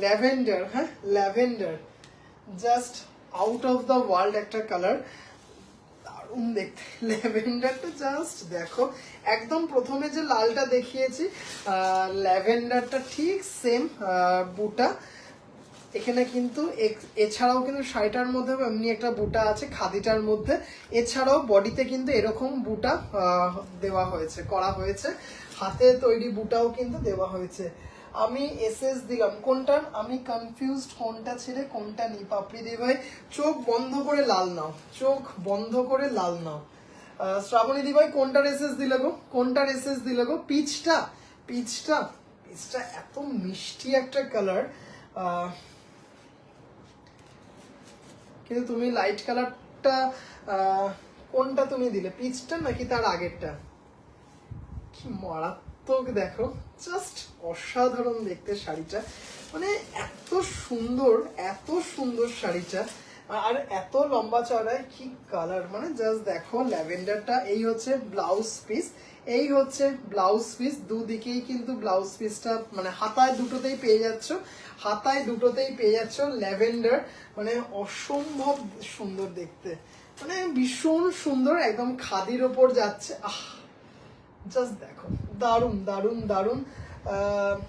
ল্যাভেন্ডার, হ্যাঁ lavender, just out of the world একটা কালার, দারুণ দেখতে ল্যাভেন্ডারটা। জাস্ট দেখো একদম প্রথমে যে লালটা দেখিয়েছি, ল্যাভেন্ডারটা ঠিক সেম বুটা। এখানে কিন্তু এছাড়াও কিন্তু শাড়িটার মধ্যে এমনি একটা বুটা আছে খাদিটার মধ্যে, এছাড়াও বডিতে কিন্তু এরকম বুটা দেওয়া হয়েছে, করা হয়েছে, হাতে তৈরি বুটাও কিন্তু দেওয়া হয়েছে। আমি এসএস দিলাম কোনটা, আমি কনফিউজড কোনটা ছেড়ে কোনটা নিই। পাপড়ি দি ভাই চোখ বন্ধ করে লাল নাও, চোখ বন্ধ করে লাল নাও। শ্রাবণী দি ভাই কোনটার এসএস দিলে গো, কোনটার এসএস দিলে গো? পিচটা, পিচটা, পিচটা এত মিষ্টি একটা কালার, কিন্তু তুমি লাইট কালারটা কোনটা তুমি দিলে, পিচটা নাকি তার আগেরটা? কি মারাত্মক দেখো, জাস্ট অসাধারণ দেখতে শাড়িটা, মানে এত সুন্দর, এত সুন্দর শাড়িটা, আর এত লম্বা চড়ায়, কি কালার, মানে জাস্ট দেখো ল্যাভেন্ডারটা। এই হচ্ছে ব্লাউজ পিস, এই হচ্ছে ব্লাউজ পিস, দুদিকেই কিন্তু ব্লাউজ পিসটা মানে হাতায় দুটোতেই পেয়ে যাচ্ছ, হাতায় দুটোতেই পেয়ে যাচ্ছ ল্যাভেন্ডার, মানে অসম্ভব সুন্দর দেখতে, মানে ভীষণ সুন্দর, একদম খাদির ওপর যাচ্ছে। জাস্ট দেখো, দারুণ দারুণ দারুণ।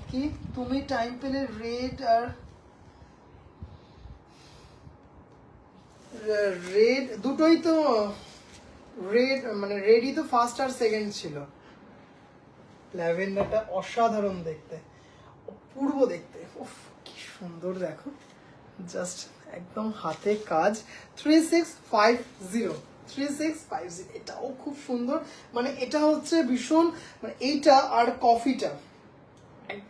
কি তুমি টাইম পেলে রেড আর রেড দুটোই তো, রেড মানে রেডই তো ফার্স্ট আর সেকেন্ড ছিল। ল্যাভেন্ডারটা অসাধারণ দেখতে, অপূর্ব দেখতে, উফ কি সুন্দর দেখো, জাস্ট একদম হাতে কাজ। 3650, 3650, এটাও খুব সুন্দর, মানে এটা হচ্ছে ভীষণ, মানে এইটা আর কফিটা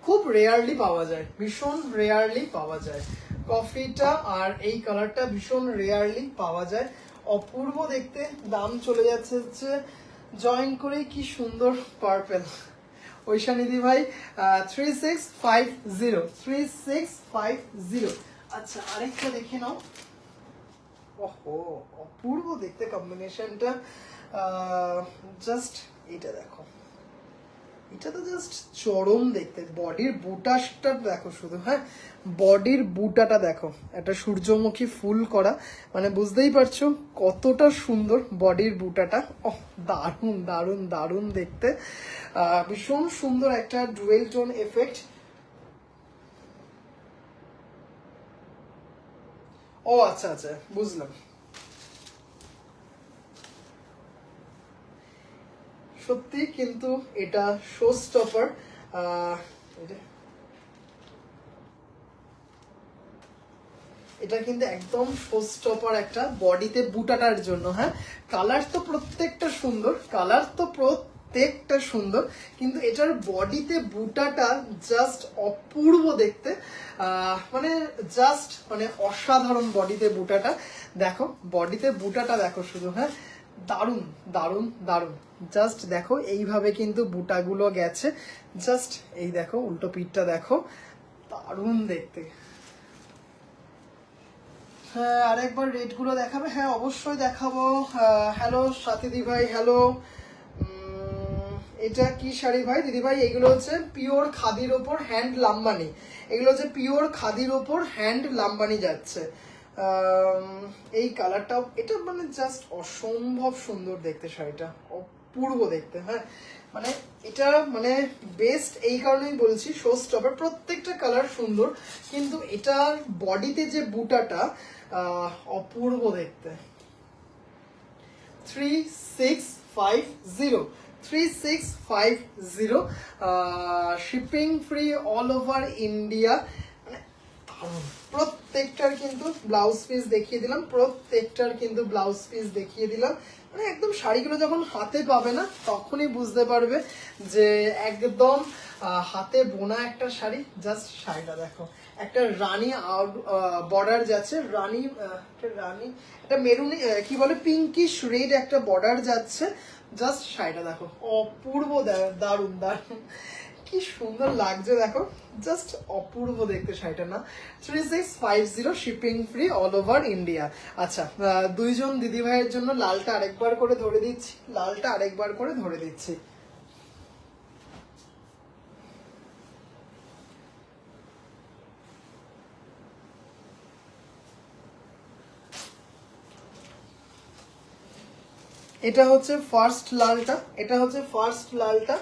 খুব রেয়ারলি পাওয়া যায়, ভীষণ রেয়ারলি পাওয়া যায় কফিটা, আর এই কালারটা ভীষণ রেয়ারলি পাওয়া যায়, অপূর্ব দেখতে। দাম চলে যাচ্ছে হচ্ছে জয়েন করে, কি সুন্দর পার্পেল। ঐশানিদি ভাই 3650, 3650। আচ্ছা আরেকটা দেখে নাও, ওহো অপূর্ব দেখতে কম্বিনেশনটা, জাস্ট এটা দেখো, এটা তো জাস্ট চরম দেখতে, বডির বুটাটা দেখো শুধু, হ্যাঁ বডির বুটাটা দেখো, একটা সূর্যমুখী ফুল করা, মানে বুঝতেই পারছো কতটা সুন্দর বডির বুটাটা। দারুণ দারুণ দারুণ দেখতে, ভীষণ সুন্দর একটা ডুয়েল টোন এফেক্ট। ও আচ্ছা আচ্ছা বুঝলাম। সত্যি কিন্তু এটা শো স্টপার, এটা কিন্তু একদম শো স্টপার একটা বডিতে বুটাটার জন্য। হ্যাঁ কালার তো প্রত্যেকটা সুন্দর, কালার তো প্রত্যেকটা সুন্দর, কিন্তু এটার বডিতে বুটাটা জাস্ট অপূর্ব দেখতে, মানে জাস্ট মানে অসাধারণ বডিতে বুটাটা দেখো, বডিতে বুটাটা দেখো শুধু, হ্যাঁ দারুণ দারুণ দারুণ, জাস্ট দেখো এইভাবে কিন্তু বুটাগুলো গেছে, জাস্ট এই দেখো উল্টো পিঠটা দেখো, দারুণ দেখতে। হ্যাঁ আরেকবার রেটগুলো দেখাবে, হ্যাঁ অবশ্যই দেখাবো। হ্যালো সাথী ভাই, হ্যালো। এটা কি শাড়ি ভাই? দিদি ভাই এগুলো হচ্ছে পিওর খাদির ওপর হ্যান্ড লাম্বানি, এগুলো হচ্ছে পিওর খাদির ওপর হ্যান্ড লাম্বানি যাচ্ছে। এই কালারটাও, এটা মানে জাস্ট অসম্ভব সুন্দর দেখতে শাড়িটা, অপূর্ব দেখতে। হ্যাঁ মানে এটা মানে বেস্ট এই কারণেই বলছি, শো স্টপার, প্রত্যেকটা কালার সুন্দর, কিন্তু এটার বডিতে যে বুটাটা অপূর্ব দেখতে। 3650, 3650, shipping free all over India. প্রত্যেকটার কিন্তু ব্লাউজ পিস দেখিয়ে দিলাম, প্রত্যেকটার কিন্তু ব্লাউজ পিস দেখিয়ে দিলাম, মানে একদম শাড়িগুলো যখন হাতে পাবে না তখনই বুঝতে পারবে যে একদম হাতে বোনা একটা শাড়ি। জাস্ট শাড়িটা দেখো, একটা রানী বর্ডার যাচ্ছে, রানী রানী একটা মেরুনি কি বলে পিঙ্কিশ রেড একটা বর্ডার যাচ্ছে, জাস্ট শাড়িটা দেখো অপূর্ব, দারুণ দারুণ, কি সুন্দর লাগছে দেখো, জাস্ট অপূর্ব দেখতে শাড়িটা না। 3650, shipping free all over India. আচ্ছা দুইজন দিদি ভাইয়ের জন্য লালটা আরেকবার করে ধরে দিচ্ছি, লালটা আরেকবার করে ধরে দিচ্ছি। এটা হচ্ছে ফার্স্ট লালটা, এটা হচ্ছে ফার্স্ট লালটা,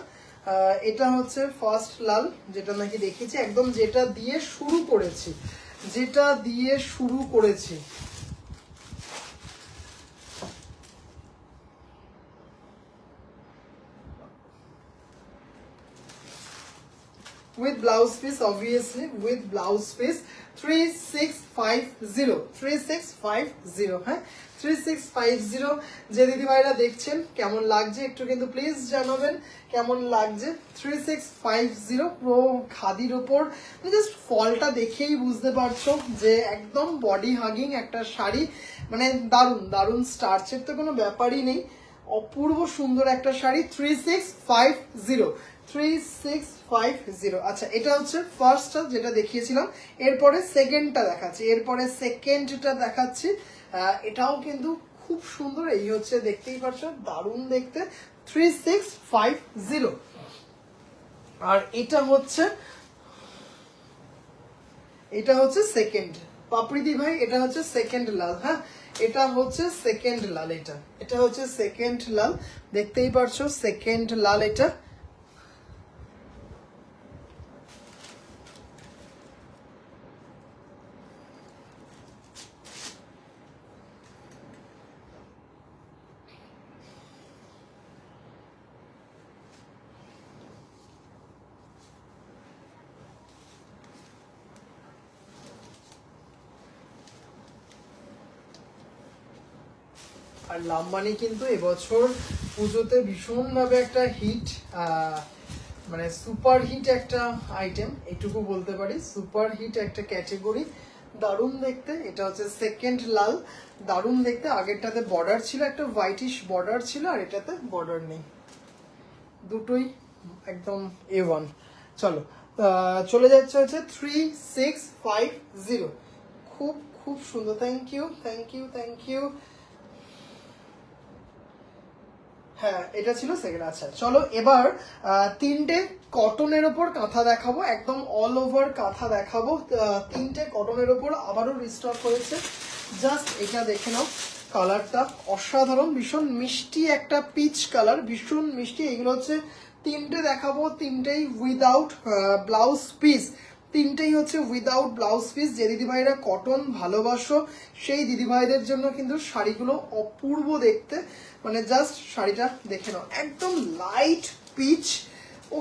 এটা হচ্ছে ফার্স্ট লাল, যেটা নাকি দেখেছি একদম, যেটা দিয়ে শুরু করেছি, যেটা দিয়ে শুরু করেছি। with blouse piece, obviously with blouse piece। 3650, 3650, হ্যাঁ 3650। যে দিদি ভাইরা দেখছেন কেমন লাগছে একটু কিন্তু প্লিজ জানাবেন কেমন লাগছে। 3650 প্রো খাদির ওপর, জাস্ট ফলটা দেখেই বুঝতে পারছো যে একদম বডি হাগিং একটা শাড়ি, মানে দারুণ দারুণ, স্টার্চের তো কোনো ব্যাপারই নেই, অপূর্ব সুন্দর একটা শাড়ি 3650 3650। আচ্ছা এটা হচ্ছে ফার্স্টটা যেটা দেখিয়েছিলাম, এরপরে সেকেন্ডটা দেখাচ্ছি। এটাও কিন্তু খুব সুন্দর, এই হচ্ছে দেখতেই পাচ্ছ দারুণ দেখতে 3650। আর এটা হচ্ছে সেকেন্ড পাপড়িদি ভাই, এটা হচ্ছে সেকেন্ড লাল। হ্যাঁ এটা হচ্ছে সেকেন্ড লাল, এটা হচ্ছে সেকেন্ড লাল, দেখতেই পারছো সেকেন্ড লাল এটা। আর লাম্বানি কিন্তু এবছর পুজোতে ভীষণভাবে একটা হিট, মানে সুপার হিট একটা আইটেম, এটুকু বলতে পারি, সুপার হিট একটা ক্যাটেগরি। দারুণ দেখতে, এটা হচ্ছে সেকেন্ড লাল, দারুণ দেখতে। আগেরটাতে বর্ডার ছিল, একটা হোয়াইটিশ বর্ডার ছিল, আর এটাতে বর্ডার নেই, দুটোই একদম A1। চলো চলে যাচ্ছে হচ্ছে 3650। খুব খুব সুন্দর, থ্যাংক ইউ। হ্যাঁ এটা ছিল সেকেন্ড। আচ্ছা চলো এবার তিনটে কটনের ওপর কাঁথা দেখাবো, একদম অল ওভার কাঁথা দেখাবো। তিনটে কটনের ওপর আবারও রিস্টক হয়েছে, জাস্ট এটা দেখে নাও, কালারটা অসাধারণ, ভীষণ মিষ্টি একটা পিচ কালার, ভীষণ মিষ্টি। এগুলো হচ্ছে তিনটে দেখাবো, তিনটেই উইদাউট ব্লাউজ পিস, তিনটেই হচ্ছে উইদাউট ব্লাউজ পিস। যে দিদিভাইরা কটন ভালোবাসো সেই দিদিভাইদের জন্য কিন্তু শাড়িগুলো অপূর্ব দেখতে, মানে জাস্ট শাড়িটা দেখে নাও, একদম লাইট পিচ। ও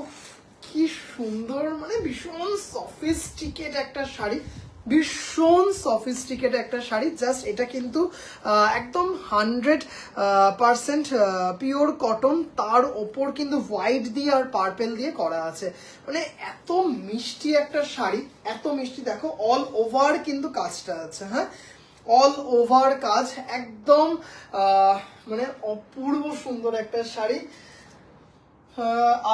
কি সুন্দর, মানে ভীষণ সফিস্টিকেট একটা শাড়ি, জাস্ট এটা কিন্তু একদম 100% পিওর কটন, তার ওপর কিন্তু হোয়াইট দিয়ে আর পার্পেল দিয়ে করা আছে, মানে এত মিষ্টি একটা শাড়ি, এত মিষ্টি। দেখো অল ওভার কিন্তু কাজটা আছে, হ্যাঁ অল ওভার কাজ, একদম মানে অপূর্ব সুন্দর একটা শাড়ি।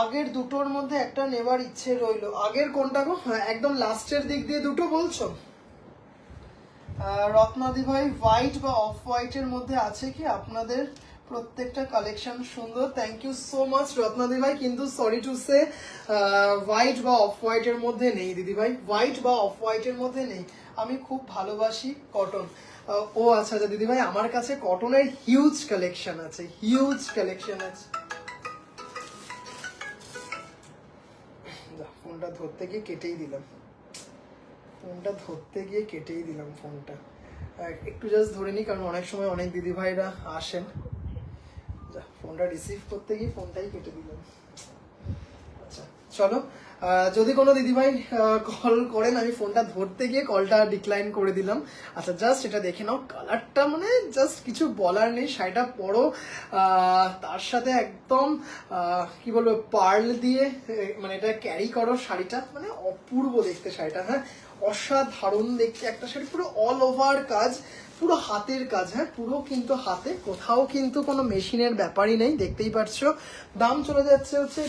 আগের দুটোর মধ্যে একটা নেবার ইচ্ছে রইলো, আগের কোনটা গো? একদম লাস্টের দিক দিয়ে দুটো বলছো? রত্নাদি ভাই হোয়াইট বা অফ হোয়াইটের মধ্যে আছে কি আপনাদের? প্রত্যেকটা কালেকশন সুন্দর, থ্যাংক ইউ সো মাচ রত্নাদি ভাই, কিন্তু সরি টু সে হোয়াইট বা অফ হোয়াইটের মধ্যে নেই দিদি ভাই, হোয়াইট বা অফ হোয়াইটের মধ্যে নেই। আমি খুব ভালোবাসি কটন। ও আচ্ছা আচ্ছা দিদি ভাই, আমার কাছে কটনের হিউজ কালেকশন আছে। ফোনটা ধরতে গিয়ে কেটেই দিলাম ফোনটা। একটু জাস্ট ধরে নিই, কারণ অনেক সময় অনেক দিদিভাইরা আসেন। ফোনটা রিসিভ করতে গিয়ে ফোনটাই কেটে দিলাম। আচ্ছা চলো, যদি কোনো দিদিভাই কল করেন, আমি ফোনটা ধরতে গিয়ে কলটা ডিক্লাইন করে দিলাম। আচ্ছা জাস্ট এটা দেখে নাও, কালারটা মানে জাস্ট কিছু বলার নেই। শাড়িটা পরো, তার সাথে একদম কি বলবো পার্ল দিয়ে মানে এটা ক্যারি করো শাড়িটা, মানে অপূর্ব দেখতে শাড়িটা। হ্যাঁ অসাধারণ দেখতে একটা শাড়ি, পুরো অল ওভার কাজ, পুরো হাতের কাজ। হ্যাঁ পুরো কিন্তু হাতে, কোথাও কিন্তু কোনো মেশিনের ব্যাপারই নেই, দেখতেই পাচ্ছ। দাম চলে যাচ্ছে হচ্ছে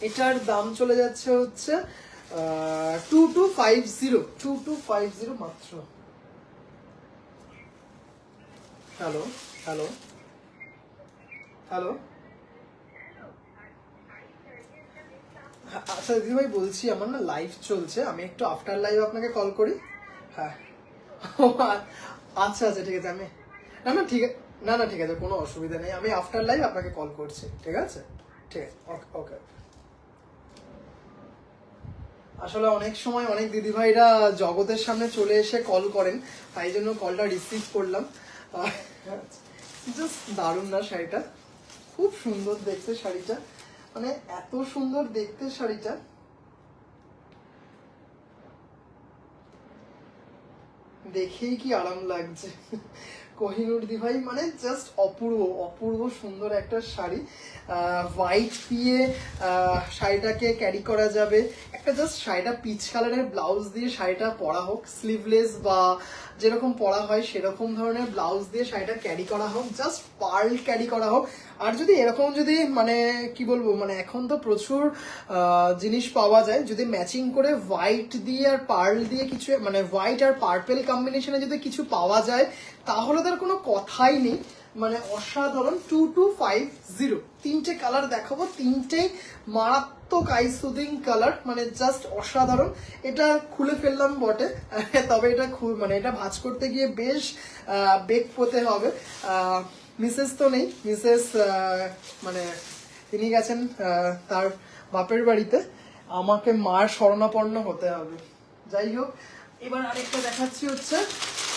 এটার দাম চলে যাচ্ছে হচ্ছে 2250 মাত্র। হ্যালো হ্যালো হ্যালো, আচ্ছা দিদিভাই বলছি, আমার না লাইভ চলছে, আমি একটু আফটার লাইভ আপনাকে কল করি। হ্যাঁ আচ্ছা আচ্ছা ঠিক আছে, আমি না ঠিক আছে, কোনো অসুবিধা নেই, আমি আফটার লাইভ আপনাকে কল করছি, ঠিক আছে ওকে ওকে। আসলে অনেক সময় অনেক দিদিভাইরা জগতের সামনে চলে এসে কল করেন, তাই জন্য কলটা রিসিভ করলাম। জাস্ট দারুণ না শাড়িটা, খুব সুন্দর দেখতে শাড়িটা, মানে এত সুন্দর দেখতে শাড়িটা। দেখেই কি আরাম লাগছে, কোহিনুর দি ভাই, মানে জাস্ট অপূর্ব অপূর্ব সুন্দর একটা শাড়ি। হোয়াইট দিয়ে শাড়িটাকে ক্যারি করা যাবে, একটা জাস্ট শাড়িটা পিচ কালারের ব্লাউজ দিয়ে শাড়িটা পরা হোক, স্লিভলেস বা যেরকম পরা হয় সেরকম ধরনের ব্লাউজ দিয়ে শাড়িটা ক্যারি করা হোক, জাস্ট পার্ল ক্যারি করা হোক। আর যদি এরকম যদি মানে কি বলবো, মানে এখন তো প্রচুর জিনিস পাওয়া যায়, যদি ম্যাচিং করে হোয়াইট দিয়ে আর পার্ল দিয়ে কিছু, মানে হোয়াইট আর পার্পেল কম্বিনেশনে যদি কিছু পাওয়া যায় তাহলে তার কোনো কথাই নেই, মানে অসাধারণ। 2250 তিনটে কালার দেখাবো, তিনটেই মারাত্মক আই সুদিং কালার, মানে জাস্ট অসাধারণ। এটা খুলে ফেললাম বটে, তবে এটা মানে এটা ভাঁজ করতে গিয়ে বেশ বেগ পোতে হবে। মিসেস তো নেই, মিসেস মানে তিনি গেছেন তার বাপের বাড়িতে, আমাকে মার শরণাপন্ন হতে হবে। যাই হোক, এবার আরেকটা দেখাচ্ছি হচ্ছে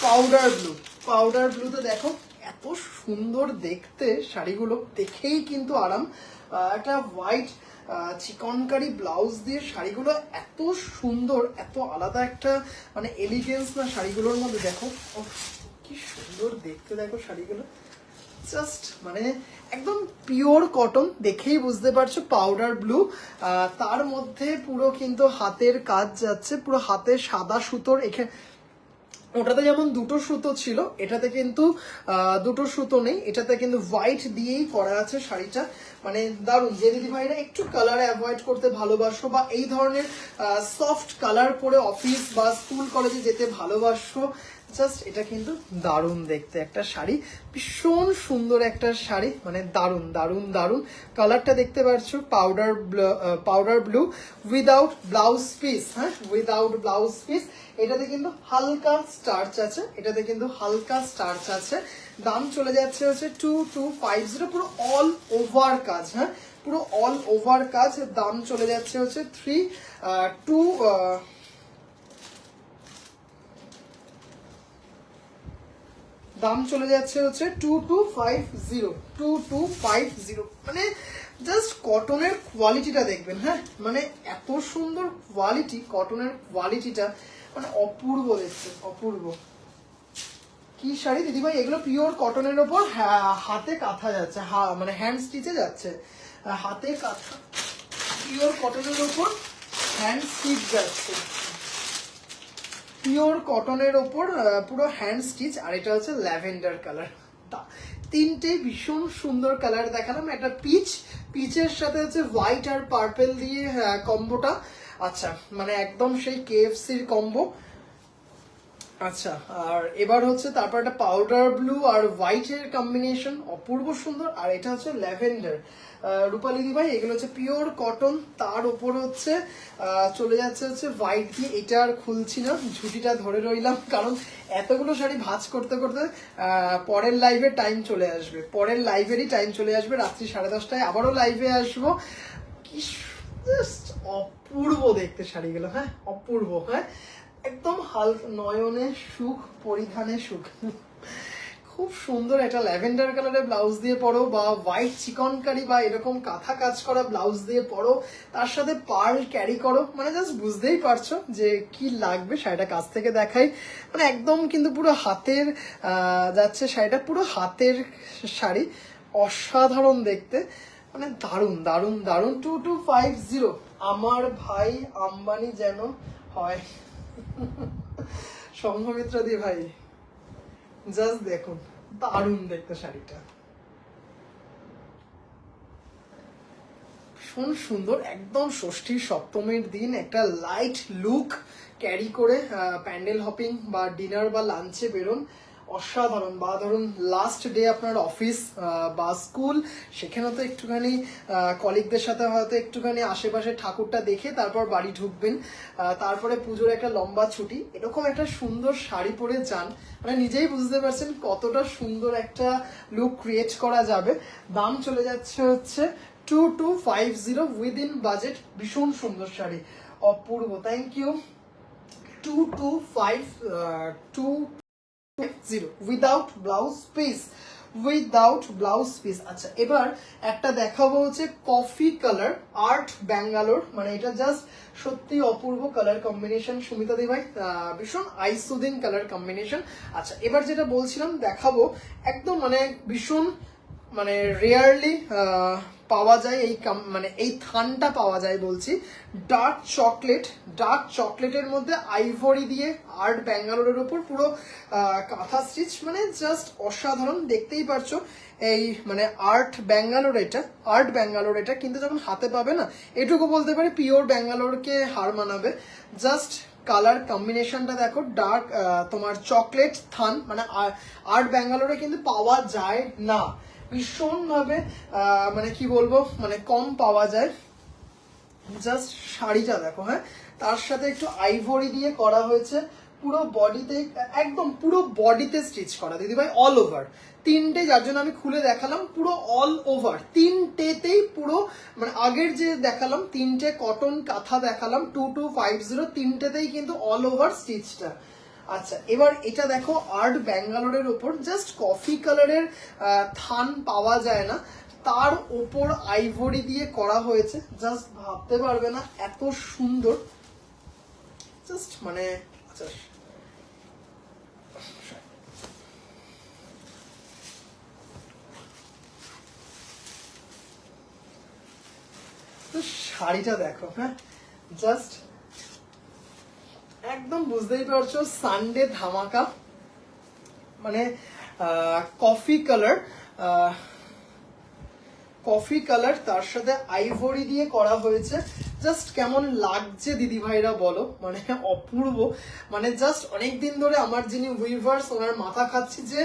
পাউডার ব্লু। পাউডার ব্লুতে দেখো এত সুন্দর দেখতে শাড়িগুলো, দেখেই কিন্তু আরাম। একটা হোয়াইট চিকনকারি ব্লাউজ দিয়ে শাড়িগুলো এত সুন্দর, এত আলাদা একটা মানে এলিগেন্স না শাড়িগুলোর মধ্যে। দেখো কি সুন্দর দেখতে, দেখো শাড়িগুলো জাস্ট মানে একদম পিওর কটন, দেখেই বুঝতে পারছো পাউডার ব্লু। তার মধ্যে পুরো কিন্তু হাতের কাজ যাচ্ছে, পুরো হাতে সাদা সুতোর। এখানে ওটাতে যেমন দুটো সুতো ছিল, এটাতে কিন্তু দুটো সুতো নেই, এটাতে কিন্তু হোয়াইট দিয়েই করা আছে শাড়িটা, মানে দারুণ। যে দিদি ভাইরা একটু কালার অ্যাভয়েড করতে ভালোবাসো বা এই ধরনের সফট কালার পরে অফিস বা স্কুল কলেজে যেতে ভালোবাসো, জাস্ট এটা কিন্তু দারুণ দেখতে একটা শাড়ি, ভীষণ সুন্দর একটা শাড়ি, মানে দারুণ দারুণ দারুণ। কালারটা দেখতে পাচ্ছ powder blue without blouse piece, হ্যাঁ উইদাউট ব্লাউজ পিস। এটাতে কিন্তু হালকা স্টার্চ আছে, এটাতে কিন্তু হালকা স্টার্চ আছে। দাম চলে যাচ্ছে হচ্ছে 2250, পুরো অল ওভার কাজ, হ্যাঁ পুরো অল ওভার কাজ। দাম চলে যাচ্ছে হচ্ছে দাম চলে যাচ্ছে হচ্ছে 2250, মানে জাস্ট কটনের কোয়ালিটিটা দেখবেন, হ্যাঁ মানে এত সুন্দর কোয়ালিটি, কটনের কোয়ালিটিটা মানে অপূর্ব দেখতে, অপূর্ব। কি শাড়ি দিদিভাই এগুলো? পিওর কটনের ওপর হাতে কাঁথা যাচ্ছে, মানে হ্যান্ড স্টিচে যাচ্ছে, হাতে কাঁথা, পিওর কটনের ওপর হ্যান্ড স্টিচ যাচ্ছে, পিওর কটনের ওপর পুরো হ্যান্ড স্টিচ। আর এটা হচ্ছে ল্যাভেন্ডার কালার। তিনটে ভীষণ সুন্দর কালার দেখালাম, একটা পিচের সাথে হচ্ছে হোয়াইট আর পার্পেল দিয়ে কম্বোটা, আচ্ছা মানে একদম সেই কেএফসির কম্বো। আচ্ছা, আর এবার হচ্ছে তারপর একটা পাউডার ব্লু আর হোয়াইটের কম্বিনেশন, অপূর্ব সুন্দর। আর এটা হচ্ছে ল্যাভেন্ডার। রূপালী দি ভাই এগুলো হচ্ছে পিওর কটন, তার উপর হচ্ছে চলে যাচ্ছে হচ্ছে হোয়াইট দিয়ে। এটা আর খুলছি না, ঝুটিটা ধরে রইলাম, কারণ এতগুলো শাড়ি ভাঁজ করতে করতে পরের লাইভে টাইম চলে আসবে, পরের লাইভেরই টাইম চলে আসবে, রাত্রি 10:30টায় আবারও লাইভে আসবো। কি জাস্ট অপূর্ব দেখতে শাড়িগুলো, হ্যাঁ অপূর্ব, হ্যাঁ একদম হালকা নয়নে সুখ, পরিধানে সুখ। খুব সুন্দর একটা ল্যাভেন্ডার কালারের ব্লাউজ দিয়ে পরো বা হোয়াইট চিকনকারি বা এরকম কাঁথা কাজ করা ব্লাউজ দিয়ে পরো, তার সাথে পার্ল ক্যারি করো, মানে জাস্ট বুঝতেই পারছো যে কি লাগবে। শাড়িটা কাছ থেকে দেখাই, মানে একদম কিন্তু পুরো হাতের যাচ্ছে শাড়িটা, পুরো হাতের শাড়ি, অসাধারণ দেখতে, মানে দারুণ দারুণ দারুণ। 2250, আমার ভাই আম্বানি যেন হয়। সংঘমিত্র দি ভাই জাস্ট দেখুন, দারুণ দেখতে শাড়িটা, ভীষণ সুন্দর। একদম ষষ্ঠীর সপ্তমীর দিন একটা লাইট লুক ক্যারি করে প্যান্ডেল হপিং বা ডিনার বা লাঞ্চে বেরোন, অসাধারণ। বা ধরুন লাস্ট ডে আপনার অফিস বা স্কুল, সেখানে তো একটুখানি কলিগদের সাথে হয়তো একটুখানি আশেপাশে ঠাকুরটা দেখে তারপর বাড়ি ঢুকবেন, তারপরে পুজোর একটা লম্বা ছুটি, এরকম একটা সুন্দর শাড়ি পরে যান, মানে নিজেই বুঝতে পারছেন কতটা সুন্দর একটা লুক ক্রিয়েট করা যাবে। দাম চলে যাচ্ছে হচ্ছে 2250 উইদিন বাজেট, ভীষণ সুন্দর শাড়ি, অপূর্ব। Thank you. 2250 without blouse piece, without blouse piece. আচ্ছা এবার একটা দেখাবো হচ্ছে কফি কালার আর্ট ব্যাঙ্গালোর, মানে এটা জাস্ট সত্যি অপূর্ব কালার কম্বিনেশন সুমিতা দি ভাই, ভীষণ আইসুদিং কালার কম্বিনেশন। আচ্ছা এবার যেটা বলছিলাম দেখাবো একদম মানে ভীষণ মানে রেয়ারলি পাওয়া যায় এই মানে এই থানটা পাওয়া যায় বলছি, ডার্ক চকলেটের মধ্যে আইভরি দিয়ে আর্ট ব্যাঙ্গালোরের উপর পুরো কাঁথা স্টিচ, মানে জাস্ট অসাধারণ। দেখতেই পারছো এই মানে আর্ট ব্যাঙ্গালোর এটা কিন্তু যখন হাতে পাবে না, এটুকু বলতে পারি পিওর ব্যাঙ্গালোরকে হার মানাবে। জাস্ট কালার কম্বিনেশনটা দেখো, ডার্ক তোমার চকলেট থান, মানে আর্ট ব্যাঙ্গালোরে কিন্তু পাওয়া যায় না, ভীষণভাবে মানে কি বলবো মানে কম পাওয়া যায়। জাস্ট শাড়িটা দেখো, হ্যাঁ তার সাথে একটু আইভরি দিয়ে করা হয়েছে, পুরো বডিতে একদম পুরো বডিতে স্টিচ করা দিদিভাই, অল ওভার তিনটে, যার জন্য আমি খুলে দেখালাম পুরো অল ওভার তিনটেতেই পুরো, মানে আগের যে দেখালাম তিনটে কটন কাঁথা দেখালাম 2250, তিনটেতেই কিন্তু অল ওভার স্টিচটা। আচ্ছা এবার এটা দেখো আর্ট ব্যাঙ্গালোরের ওপর জাস্ট কফি কালারের থান পাওয়া যায় না, তার ওপর আইভরি দিয়ে করা হয়েছে, জাস্ট ভাবতে পারবে না এত সুন্দর, জাস্ট মানে আচ্ছা তো শাড়িটা দেখো, হ্যাঁ জাস্ট একদম বুঝতেই পারছো সানডে ধামাকা, মানে কফি কালার তার সাথে আইভরি দিয়ে করা হয়েছে, জাস্ট কেমন লাগছে দিদি ভাইরা বলো, মানে অপূর্ব। মানে জাস্ট অনেকদিন ধরে আমার যিনি উইভার্স ওনার মাথা খাচ্ছি যে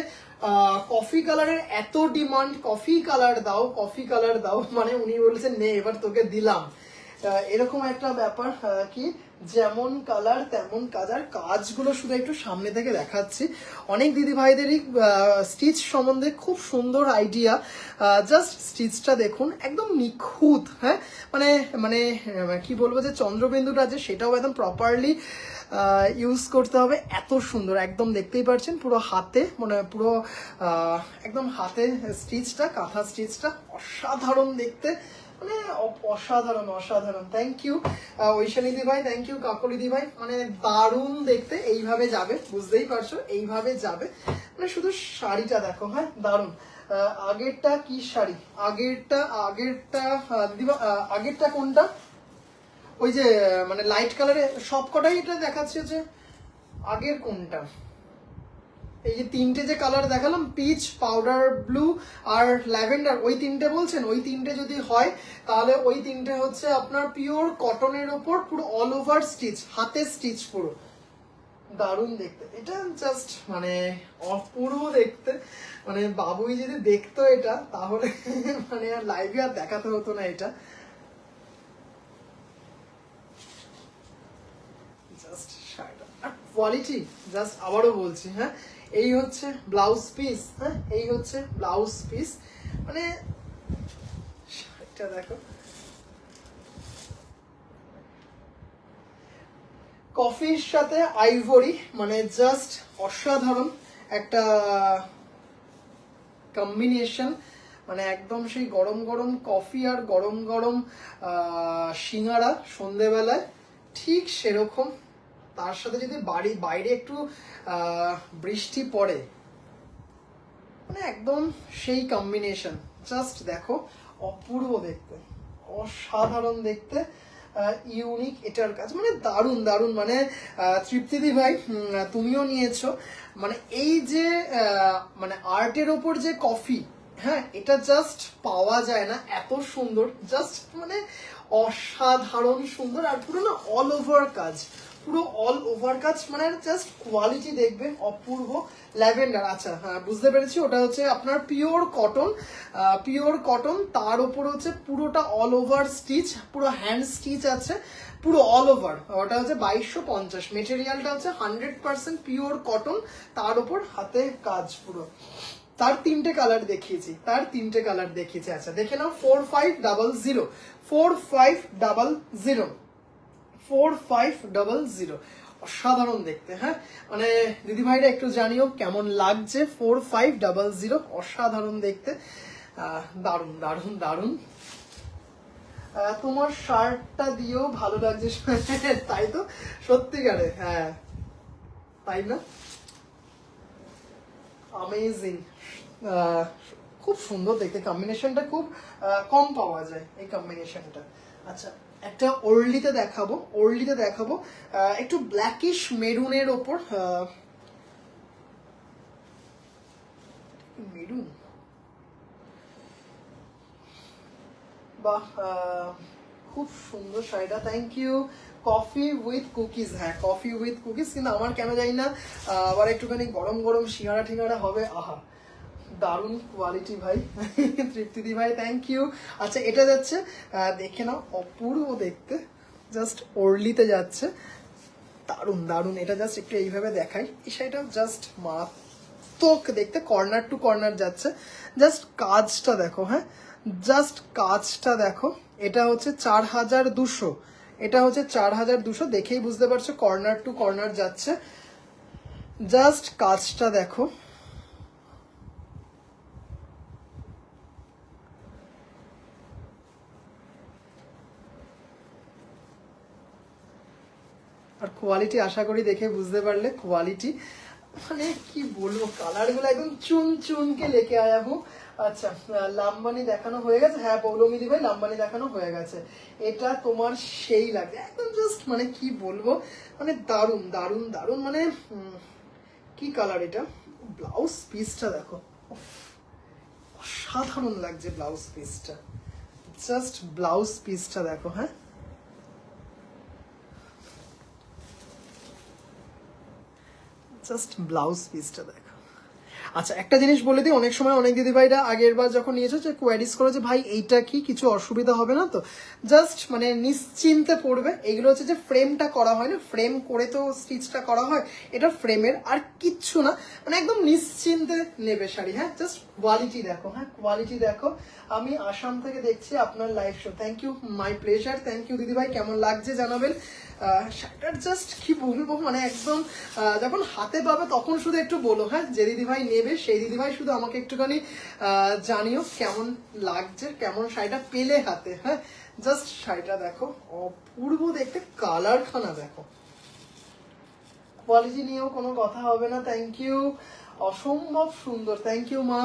কফি কালারের এত ডিমান্ড, কফি কালার দাও, মানে উনি বলেছেন নে এবার তোকে দিলাম, এরকম একটা ব্যাপার। কি যেমন কালার তেমন কালার, কাজগুলো শুধু একটু সামনে থেকে দেখাচ্ছি। অনেক দিদি ভাইদেরই স্টিচ সম্বন্ধে খুব সুন্দর আইডিয়া, জাস্ট স্টিচটা দেখুন একদম নিখুঁত, হ্যাঁ মানে মানে কি বলবো যে চন্দ্রবিন্দুটা আছে সেটাও একদম প্রপারলি ইউজ করতে হবে, এত সুন্দর একদম দেখতেই পাচ্ছেন পুরো হাতে, মানে পুরো একদম হাতে স্টিচটা, কাঁথা স্টিচটা অসাধারণ দেখতে, মানে অসাধারণ। থ্যাংক ইউ ঐশানী দি ভাই, থ্যাংক ইউ কাকলি দি ভাই, মানে দারুণ দেখতে, এইভাবে যাবে বুঝতেই পারছো, এইভাবে যাবে, মানে শুধু শাড়িটা দেখো, হ্যাঁ দারুণ। আগেরটা কি শাড়ি, আগেরটা কোনটা, ওই যে মানে লাইট কালারে সবকটাই এটা দেখাচ্ছে যে আগের কোনটা, এই যে তিনটে যে কালার দেখালাম পিচ, পাউডার ব্লু আর ল্যাভেন্ডার, ওই তিনটে বলছেন, ওই তিনটে যদি হয় তাহলে ওই তিনটে হচ্ছে আপনার পিওর কটনের ওপর পুরো অল ওভার স্টিচ, হাতে স্টিচ পুরো, দারুণ দেখতে, এটা জাস্ট মানে অপূর্ব দেখতে, মানে বাবুই যদি দেখতো এটা তাহলে মানে আর লাইভে আর দেখাতে হতো না এটা, জাস্ট শাড়িটা আর কোয়ালিটি জাস্ট আবারও বলছি, হ্যাঁ এই হচ্ছে ব্লাউজ পিস, হ্যাঁ এই হচ্ছে ব্লাউজ পিস, মানে শাড়িটা দেখো, কফির সাথে আইভরি, মানে জাস্ট অসাধারণ একটা কম্বিনেশন, মানে একদম সেই গরম গরম কফি আর গরম গরম সিঙ্গারা সন্ধেবেলায় ঠিক সেরকম, তার সাথে যদি বাইরে একটু বৃষ্টি পড়ে, মানে একদম সেই কম্বিনেশন, জাস্ট দেখো অপূর্ব দেখতে, অসাধারণ দেখতে, ইউনিক এটার কাজ, মানে দারুণ, মানে তৃপ্তিদি ভাই তুমিও নিয়েছো, মানে এই যে মানে আর্টের ওপর যে কফি, হ্যাঁ এটা জাস্ট পাওয়া যায় না, এত সুন্দর, জাস্ট মানে অসাধারণ সুন্দর, আর পুরো না অল ওভার কাজ, পুরো অল ওভার কাজ, মানে জাস্ট কোয়ালিটি দেখবে অপূর্ব। ল্যাভেন্ডার, আচ্ছা হ্যাঁ বুঝতে পেরেছি, ওটা হচ্ছে আপনার পিওর কটন, তার উপর হচ্ছে পুরোটা অল ওভার স্টিচ, পুরো হ্যান্ড স্টিচ আছে পুরো অল ওভার, ওটা হচ্ছে 2250, মেটেরিয়ালটা হচ্ছে 100% পিওর কটন, তার উপর হাতে কাজ পুরো, তার তিনটে কালার দেখিয়েছি, আচ্ছা দেখে নাও 4500, অসাধারণ দেখতে। হ্যাঁ, মানে দিদিভাইরা একটু জানিও কেমন লাগছে। 4500, অসাধারণ দেখতে, দারুণ দারুণ দারুণ। তোমার শার্টটা দিয়েও ভালো লাগছে। তাই তো, সত্যিকারে, হ্যাঁ তাই না, অ্যামেজিং। খুব সুন্দর দেখতে, কম্বিনেশনটা খুব কম পাওয়া যায় এই কম্বিনেশনটা। আচ্ছা, একটা ওর্লিতে দেখাবো, ওর্লিতে দেখাবো একটু ব্ল্যাকিশ মেরুনের ওপর, মেরুন, বাহ, খুব সুন্দর শাড়িটা, thank you. Coffee with cookies, হ্যাঁ কফি উইথ কুকিজ, কিন্তু আমার কেন জানি না আবার একটুখানি গরম গরম সিঙ্গাড়া ঠিঙ্গাড়া হবে, আহা দারুণ কোয়ালিটি ভাই। তৃপ্তিদি ভাই থ্যাংক ইউ। আচ্ছা, এটা যাচ্ছে, দেখে নাও, অপূর্ব দেখতে, জাস্ট ওর্লিতে যাচ্ছে, দারুণ দারুণ। এটা জাস্ট একটু এইভাবে দেখাই, এই শাড়িটা জাস্ট মারাত্মক দেখতে, কর্নার টু কর্নার যাচ্ছে, জাস্ট কাজটা দেখো, হ্যাঁ জাস্ট কাজটা দেখো। এটা হচ্ছে 4200, এটা হচ্ছে 4200, দেখেই বুঝতে পারছো কর্নার টু কর্নার যাচ্ছে, জাস্ট কাজটা দেখো। আর কোয়ালিটি আশা করি দেখে বুঝতে পারলে, কোয়ালিটি মানে কি বলবো, কালারগুলো একদম চুন চুনকে লেকে আয়া হো। আচ্ছা, লাম্বানি দেখানো হয়ে গেছে, হ্যাঁ পৌলমিদি ভাই লাম্বানি দেখানো হয়ে গেছে। এটা তোমার সেই লাগে একদম, জাস্ট মানে কি বলবো, মানে দারুণ দারুণ দারুণ, মানে কি কালার এটা। ব্লাউজ পিসটা দেখো, উফ, অসাধারণ লাগছে ব্লাউজ পিসটা, জাস্ট ব্লাউজ পিসটা দেখো, হ্যাঁ জাস্ট ব্লাউজ পিসটা দেখো। আচ্ছা, একটা জিনিস বলে দিই, অনেক সময় অনেক দিদিভাইরা আগের বার যখন নিয়েছো যে কোয়ারিজ করে যে ভাই এইটা কি কিছু অসুবিধা হবে না তো, জাস্ট মানে নিশ্চিন্তে পড়বে। এগুলো হচ্ছে যে ফ্রেমটা করা হয় না, ফ্রেম করে তো স্টিচটা করা হয়, এটা ফ্রেমের আর কিচ্ছু না, মানে একদম নিশ্চিন্তে নেবে শাড়ি। হ্যাঁ, জাস্ট কোয়ালিটি দেখো, হ্যাঁ কোয়ালিটি দেখো। আমি আসাম থেকে দেখছি আপনার live show, thank you, my pleasure, thank you দিদিভাই, কেমন লাগছে জানাবেন। শাড়িটার জাস্ট কি বলবো, মানে একদম যখন হাতে পাবে তখন শুধু একটু বলো, হ্যাঁ যে দিদিভাই নেবে সেই দিদিভাই শুধু আমাকে একটুখানি জানিও কেমন লাগছে, কেমন শাড়িটা পেলে হাতে। হ্যাঁ, জাস্ট শাড়িটা দেখো, অপূর্ব দেখতে, কালারখানা দেখো, কোয়ালিটি নিয়েও কোনো কথা হবে না। থ্যাংক ইউ, অসম্ভব সুন্দর, থ্যাংক ইউ মা।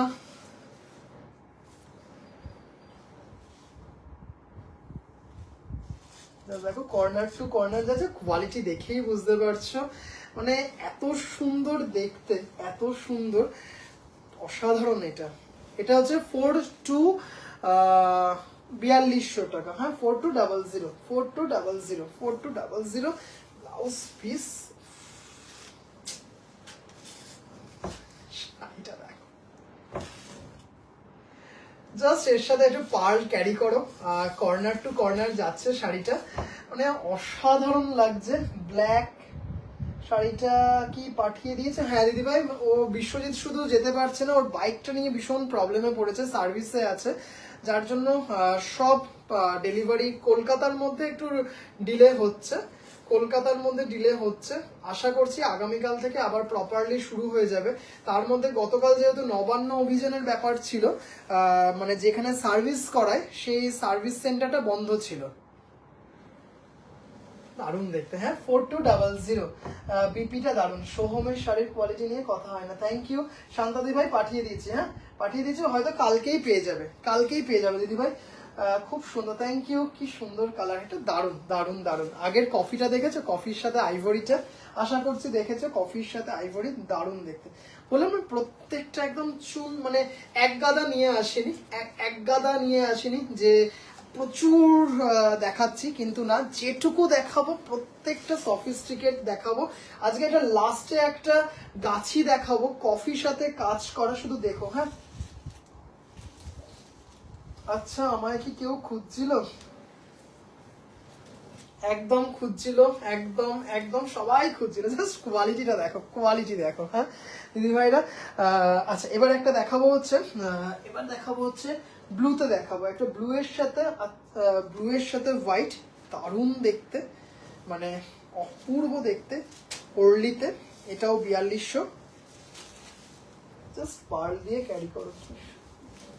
দেখো কর্নার টু কর্নার যাচ্ছে, কোয়ালিটি দেখেই বুঝতে পারছো, মানে এত সুন্দর দেখতে, এত সুন্দর, অসাধারণ। এটা এটা হচ্ছে 4200 টাকা, হ্যাঁ 4200, 4200, 4200 ব্লাউজ পিস। শাড়িটা দেখো, জাস্ট এর সাথে একটু পার্ল ক্যারি করো, কর্নার টু কর্নার যাচ্ছে শাড়িটা, মানে অসাধারণ লাগছে। ব্ল্যাক শাড়িটা কি পাঠিয়ে দিয়েছে, হ্যাঁ দিদিভাই, ও বিশ্বজিৎ শুধু যেতে পারছে না, ওর বাইকটা নিয়ে ভীষণ প্রবলেমে পড়েছে, সার্ভিসে আছে, যার জন্য সব ডেলিভারি কলকাতার মধ্যে একটু ডিলে হচ্ছে, কলকাতার মধ্যে ডিলে হচ্ছে। আশা করছি আগামীকাল থেকে আবার প্রপারলি শুরু হয়ে যাবে। তার মধ্যে গতকাল যেহেতু নবান্ন অভিযানের ব্যাপার ছিল, মানে যেখানে সার্ভিস করায় সেই সার্ভিস সেন্টারটা বন্ধ ছিল। দারুণ দেখতে, হ্যাঁ 4200, বিপিটা দারুণ। সোহমের শাড়ির কোয়ালিটি নিয়ে কথা হয় না, থ্যাংক ইউ শান্তাদি ভাই, পাঠিয়ে দিয়েছি, হ্যাঁ পাঠিয়ে দিয়েছি, হয়তো কালকেই পেয়ে যাবে, কালকেই পেয়ে যাবে দিদি ভাই। খুব সুন্দর, থ্যাংক ইউ, কি সুন্দর কালার, এটা দারুণ দারুণ দারুণ। আগের কফিটা দেখেছো, কফির সাথে আইভরিটা, আশা করছি দেখেছো, কফির সাথে আইভরি দারুণ দেখতে। বললাম না প্রত্যেকটা একদম চুন, মানে এক গাদা নিয়ে আসেনি, এক গাদা নিয়ে আসেনি যে প্রচুর দেখাচ্ছি, কিন্তু না, যেটুকু দেখাবো প্রত্যেকটা সফিস্টিকেট দেখাবো। আজকে একটা লাস্টে একটা গাছি দেখাবো কফির সাথে কাজ করা, শুধু দেখো। হ্যাঁ, আচ্ছা আমায় কি কেউ খুঁজছিল, একদম খুঁজছিল, একদম একদম সবাই খুঁজছিল, জাস্ট কোয়ালিটিটা দেখো, কোয়ালিটি দেখো, হ্যাঁ দিদি ভাইরা। আচ্ছা, এবার একটা দেখাবো হচ্ছে, এবার দেখাবো হচ্ছে ব্লুতে দেখাবো, একটা ব্লু এর সাথে হোয়াইট, দারুণ দেখতে, মানে অপূর্ব দেখতে, পড়লিতে, এটাও 4200, জাস্ট পার্ল দিয়ে ক্যারি করো,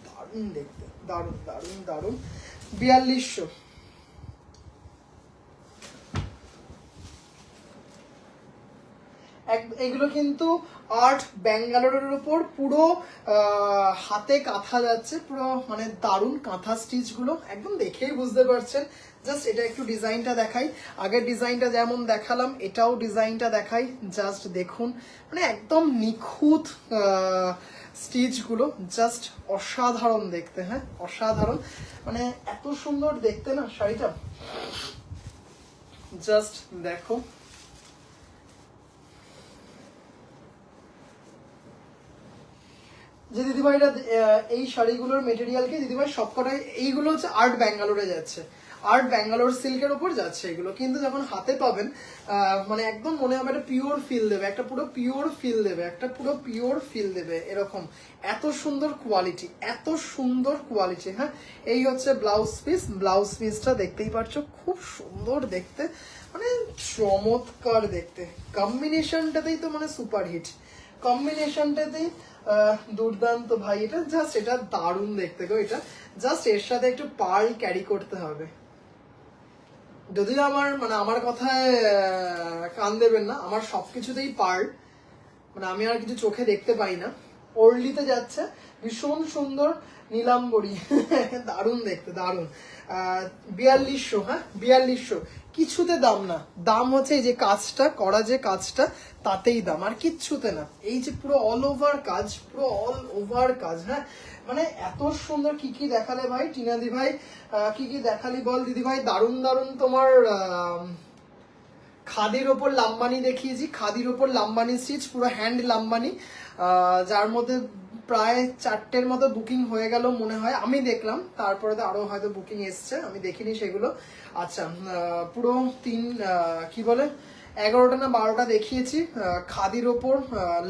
দারুণ দেখতে, দারুণ দারুণ দারুণ, 4200। এগুলো কিন্তু আর্ট ব্যাঙ্গালোরের উপর পুরো হাতে কাঁথা যাচ্ছে, পুরো মানে দারুণ কাঁথা স্টিচগুলো, একদম দেখেই বুঝতে পারছেন। জাস্ট এটা একটু ডিজাইনটা দেখাই, আগের ডিজাইনটা যেমন দেখালাম এটাও ডিজাইনটা দেখাই, জাস্ট দেখুন, মানে একদম নিখুঁত স্টিচগুলো, জাস্ট অসাধারণ দেখতে, হ্যাঁ অসাধারণ, মানে এত সুন্দর দেখতে না শাড়িটা, জাস্ট দেখো। যে দিদিভাইরা এই শাড়িগুলোর মেটেরিয়ালকে দিদিভাই সবকটাই, এইগুলো হচ্ছে আর্ট ব্যাঙ্গালোরে যাচ্ছে, আর্ট ব্যাঙ্গালোর সিল্কের ওপর যাচ্ছে এগুলো, কিন্তু যখন হাতে পাবেন মানে একদম মনে হবে একটা পিওর ফিল দেবে, একটা পুরো পিওর ফিল দেবে, একটা পুরো পিওর ফিল দেবে এরকম, এত সুন্দর কোয়ালিটি, এত সুন্দর কোয়ালিটি। হ্যাঁ, এই হচ্ছে ব্লাউজ পিস, ব্লাউজ পিসটা দেখতেই পারছো, খুব সুন্দর দেখতে, মানে চমৎকার দেখতে, কম্বিনেশনটাতেই তো মানে সুপারহিট, কম্বিনেশনটাতেই দুর্দান্ত ভাই, এটা জাস্ট এটা দারুণ দেখতে গো, এটা জাস্ট এর সাথে একটু পার্ল ক্যারি করতে হবে, যদিও আমার মানে আমার কথায় কান দেবেন না, আমার সবকিছুতেই পার্ল, মানে আমি আর কিছু চোখে দেখতে পাই না। ওর্লিতে যাচ্ছে ভীষণ সুন্দর নীলাম্বরী, দারুণ দেখতে, দারুণ, 4200, হ্যাঁ 4200, কিছুতে দাম না, দাম হচ্ছে এই যে কাজটা করা, যে কাজটা তাতেই দাম, আর কিচ্ছুতে না। এই যে পুরো অল ওভার কাজ, পুরো অল ওভার কাজ, হ্যাঁ মানে এত সুন্দর। কি কি দেখালে ভাই টিনাদি ভাই, কি কি দেখালি বল দিদি ভাই, দারুণ দারুণ তোমার খাদির ওপর লাম্বানি দেখিয়েছি, খাদির ওপর লাম্বানি স্টিচ, পুরো হ্যান্ড লাম্বানি, যার মধ্যে প্রায় 4টের মতো বুকিং হয়ে গেল মনে হয়, আমি দেখলাম, তারপরে তো আরো হয়তো বুকিং এসছে, আমি দেখিনি সেগুলো। আচ্ছা, পুরো কি বলে 11টা না 12টা দেখিয়েছি খাদির ওপর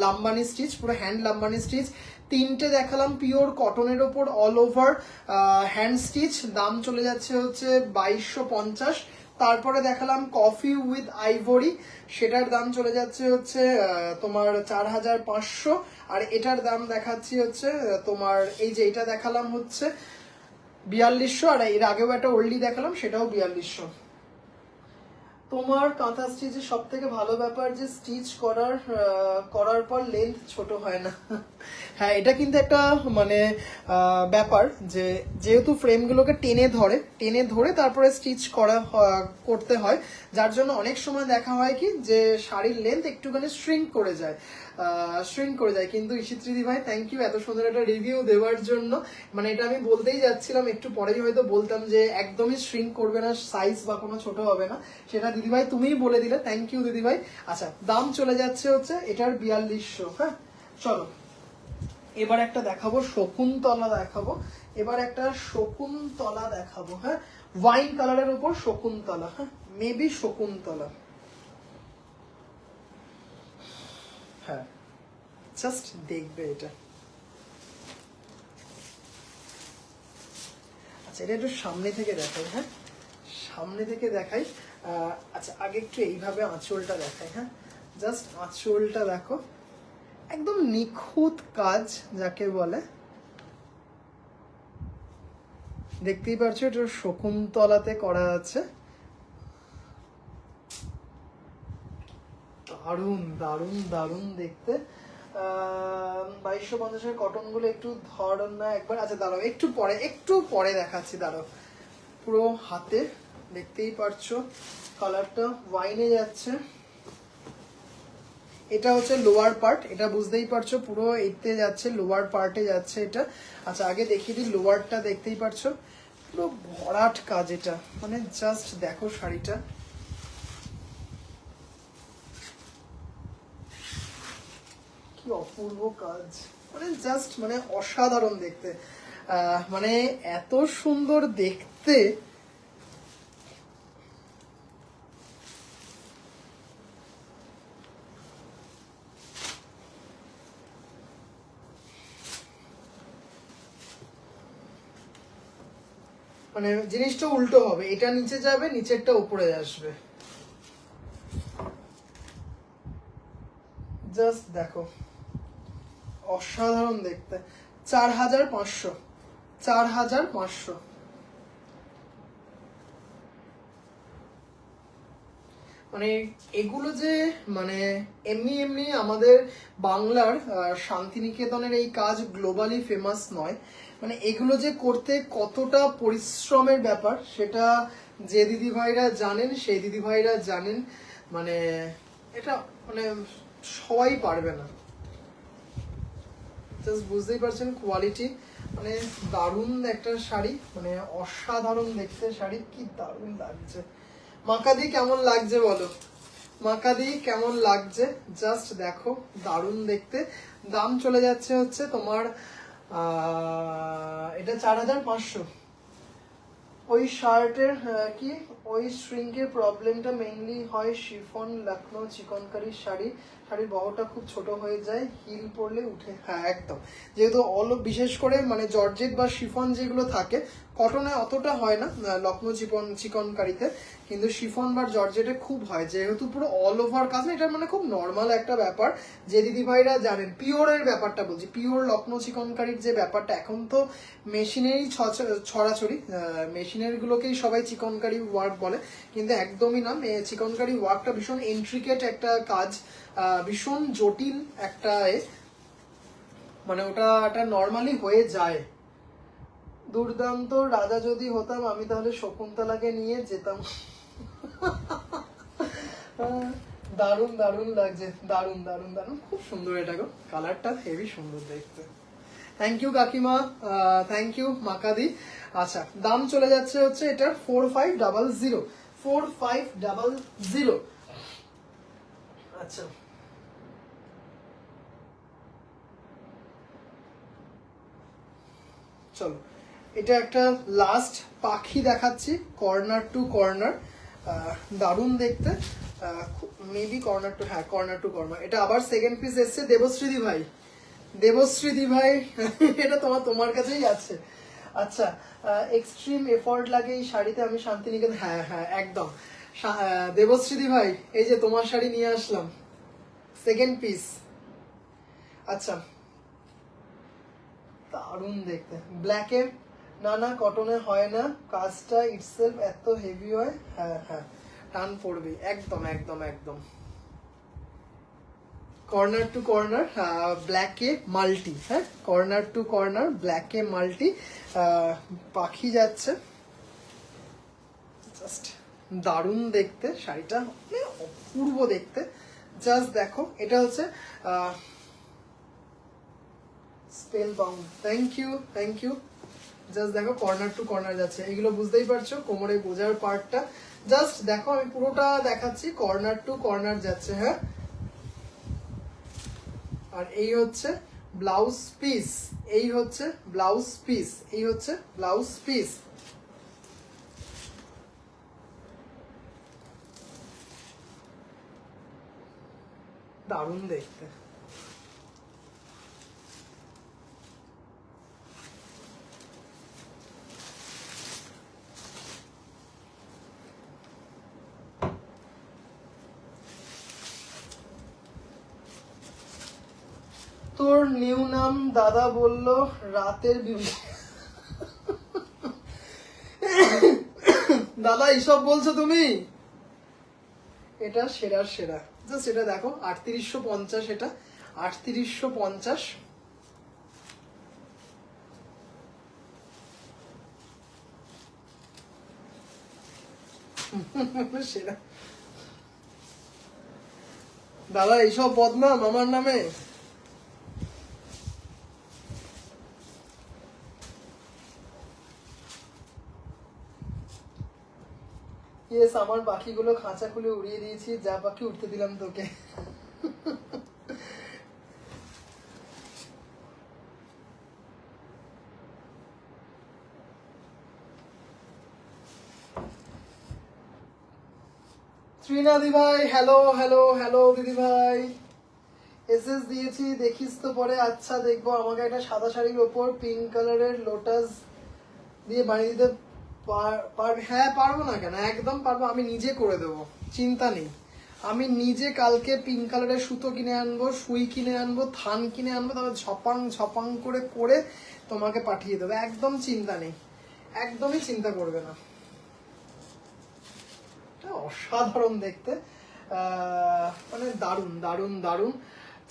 লাম্বানি স্টিচ, পুরো হ্যান্ড লাম্বানি স্টিচ। 3টে দেখালাম পিওর কটনের ওপর অল ওভার হ্যান্ড স্টিচ, দাম চলে যাচ্ছে হচ্ছে 2250। তারপরে দেখালাম কফি উইথ আইভরি, সেটার দাম চলে যাচ্ছে হচ্ছে তোমার 4500, আর এটার দাম দেখাচ্ছি হচ্ছে তোমার, এই যে এটা দেখালাম হচ্ছে 4200, আর এর আগেও একটা ওল্ডি দেখালাম সেটাও 4200। তোমার কাঁথা স্টিচের সব থেকে ভালো ব্যাপার যে স্টিচ করার পর লেন্থ ছোট হয় না। হ্যাঁ, এটা কিন্তু একটা মানে ব্যাপার, যে যেহেতু ফ্রেমগুলোকে টেনে ধরে তারপরে স্টিচ করতে হয়, যার জন্য অনেক সময় দেখা হয় কি যে শাড়ির লেন্থ একটুখানি শ্রিঙ্ক করে যায়, কিন্তু ইশিত্রী দি ভাই থ্যাংক ইউ এত সুন্দর একটা রিভিউ দেওয়ার জন্য। মানে এটা আমি বলতেই যাচ্ছিলাম, একটু পরেই হয়তো বলতাম যে একদমই শ্রিঙ্ক করবে না, সাইজ বা কোনো ছোট হবে না, সেটা দিদিভাই তুমিই বলে দিলে, থ্যাংক ইউ দিদিভাই। আচ্ছা, দাম চলে যাচ্ছে হচ্ছে এটার 4200। হ্যাঁ চলো এবার একটা দেখাবো শকুন্তলা দেখাবো, হ্যাঁ ওয়াইন কালারের উপর শকুন্তলা, হ্যাঁ মেবি শকুন্তলা, হ্যাঁ জাস্ট দেখবে এটা। আচ্ছা, এটা একটু সামনে থেকে দেখাই, হ্যাঁ সামনে থেকে দেখাই। আচ্ছা, আগে একটু এইভাবে আঁচলটা দেখাই, হ্যাঁ জাস্ট আঁচলটা দেখো, একদম নিখুঁত কাজ যাকে বলে, দেখতেই পাচ্ছ এটা শকুন্তলাতে করা আছে, দারুণ দারুণ দারুণ দেখতে। 2250 কটন গুলো একটু ধর না একবার, আচ্ছা দাঁড়াও একটু পরে দেখাচ্ছি, দাঁড়াও। পুরো হাতে দেখতেই পারছো কালারটা ওয়াইনে যাচ্ছে, এটা হচ্ছে লোয়ার পার্ট, এটা বুঝতেই পারছো পুরো এতে যাচ্ছে, লোয়ার পার্টে যাচ্ছে এটা। আচ্ছা, আগে দেখিয়ে দিই লোয়ারটা, দেখতেই পারছো পুরো ভরাট কাজ, এটা মানে জাস্ট দেখো শাড়িটা, কি অপূর্ব কাজ, মানে জাস্ট মানে অসাধারণ দেখতে, মানে এত সুন্দর দেখতে। মানে জিনিসটা উল্টো হবে, এটা নিচে যাবে, নিচেরটা উপরে আসবে, জাস্ট দেখো, অসাধারণ দেখতে। 4500, 4500। মানে এগুলো যে মানে এমনি এমনি আমাদের বাংলার শান্তিনিকেতনের এই কাজ গ্লোবালি ফেমাস নয়। মানে এগুলো যে করতে কতটা পরিশ্রমের ব্যাপার সেটা যে দিদিভাইরা জানেন সেই দিদিভাইরা জানেন। মানে এটা মানে সবাই পারবে না। জাস্ট বুঝতেই পারছেন কোয়ালিটি, মানে দারুণ একটা শাড়ি, মানে অসাধারণ দেখতে শাড়ি, কি দারুণ লাগছে। মাকাদি কেমন লাগছে বলো, মাকাদি কেমন লাগছে জাস্ট দেখো, দারুণ দেখতে। দাম চলে যাচ্ছে হচ্ছে তোমার এটা 4500। ওই শার্টের কি ওই শ্রিঙ্কের প্রবলেমটা মেইনলি হয় শিফন লখনৌ চিকনকারির শাড়ির বহরটা খুব ছোট হয়ে যায়, হিল পরলে উঠে। হ্যাঁ একদম, যেহেতু বিশেষ করে মানে জর্জেট বা শিফন যেগুলো থাকে, কটনে অতটা হয় না লখনৌ চিকনকারিতে, কিন্তু শিফন বা জর্জেটে খুব হয়, যেহেতু পুরো অল ওভার কাজ না, এটা মানে খুব নর্মাল একটা ব্যাপার। যে দিদিভাইরা জানেন পিওরের ব্যাপারটা বলছি, পিওর লখনৌ চিকনকারির যে ব্যাপারটা, এখন তো মেশিনেরই ছড়াছড়ি, মেশিনের গুলোকেই সবাই চিকনকারি ওয়ার্ক বলে, কিন্তু একদমই না। চিকনকারি ওয়ার্কটা ভীষণ ইন্ট্রিকেট একটা কাজ, ভীষণ জটিল একটা মানে ওটা নর্মালি হয়ে যায়। দুর্দান্ত, রাজা যদি হতাম আমি তাহলে শকুন্তলাকে নিয়ে যেতাম। দারুণ দারুণ লাগছে, দারুণ দারুণ দারুণ, খুব সুন্দর এটা গো, কালারটা হেভি সুন্দর দেখতে। থ্যাংক ইউ কাকিমা, থ্যাংক ইউ মাকাদি। আচ্ছা, দাম চলে যাচ্ছে হচ্ছে এটার 4500, 4500। আচ্ছা, চলো এটা একটা লাস্ট পাখি দেখাচ্ছি, কর্নার টু কর্নার, দারুণ দেখতে। মেবি কর্নার টু, হ্যাঁ কর্নার টু কর্নার। এটা আবার সেকেন্ড পিস এসছে দেবশ্রীদি ভাই, দেবশ্রীদি ভাই এটা তোমার কাছেই আছে। আচ্ছা, এক্সট্রিম এফোর্ট লাগে এই শাড়িতে, আমি শান্তিনিকেতন, হ্যাঁ হ্যাঁ একদম। দেবশ্রীদি ভাই এই যে তোমার শাড়ি নিয়ে আসলাম, সেকেন্ড পিস। আচ্ছা, দারুণ দেখতে, ব্ল্যাকে, না না কটনে হয় না, কাজটা ইটসেলফ এত হেভি হয়। হ্যাঁ হ্যাঁ, টান পড়বে একদম একদম একদম। কর্নার টু কর্নার ব্ল্যাকে মাল্টি, হ্যাঁ কর্নার টু কর্নার ব্ল্যাকে মাল্টি, পাখি যাচ্ছে, জাস্ট দারুণ দেখতে শাড়িটা, মানে অপূর্ব দেখতে। জাস্ট দেখো, এটা হচ্ছে spell bound. Thank you thank you. Just দেখো কর্নার টু কর্নার যাচ্ছে, এগুলো বুঝতেই পারছো কোমরে বোঝার পার্টটা। জাস্ট দেখো, আমি পুরোটা দেখাচ্ছি, কর্নার টু কর্নার যাচ্ছে। হ্যাঁ, আর এই হচ্ছে ব্লাউজ পিস, এই হচ্ছে ব্লাউজ পিস, এই হচ্ছে ব্লাউজ পিস। দারুণ দেখতে। তোর নিউ নাম দাদা বললো রাতের দাদা এইসব বলছো তুমি? এটা সেরার সেরা, জাস্ট এটা দেখো 3850, এটা 3850। সেরা দাদা, এইসব বদনাম আমার নামে। ইয়েস, আমার পাখিগুলো খাঁচা খুলে উড়িয়ে দিয়েছি, যা পাখি উঠতে দিলাম তোকে। শ্রীনাদি ভাই, হ্যালো হ্যালো হ্যালো দিদি ভাই, এসএস দিয়েছি দেখিস তো পরে। আচ্ছা দেখবো। আমাকে একটা সাদা শাড়ির ওপর পিঙ্ক কালারের লোটাস দিয়ে বানিয়ে দিতে পারবে? হ্যাঁ পারবো না কেন, একদম পারবো, আমি নিজে করে দেবো, চিন্তা নেই। আমি নিজে কালকে পিঙ্ক কালারের সুতো কিনে আনবো, সুই কিনে আনবো, থান কিনে আনবো, তারপর ঝপাং ঝপাং করে করে তোমাকে পাঠিয়ে দেবো, একদম চিন্তা নেই, একদমই চিন্তা করবে না। অসাধারণ দেখতে, মানে দারুণ দারুণ দারুণ।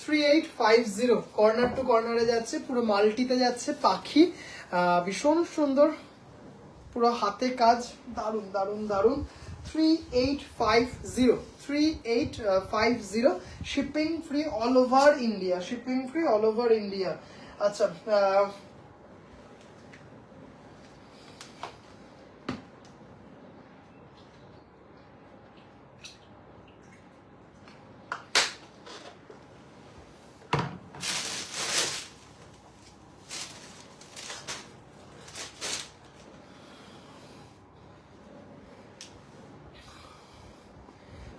3850 কর্নার টু কর্নারে যাচ্ছে, পুরো মাল্টিতে যাচ্ছে, পাখি ভীষণ সুন্দর, পুরো হাতে কাজ, দারুণ দারুণ দারুণ। 3850 shipping free all over India, shipping free all over India. আচ্ছা,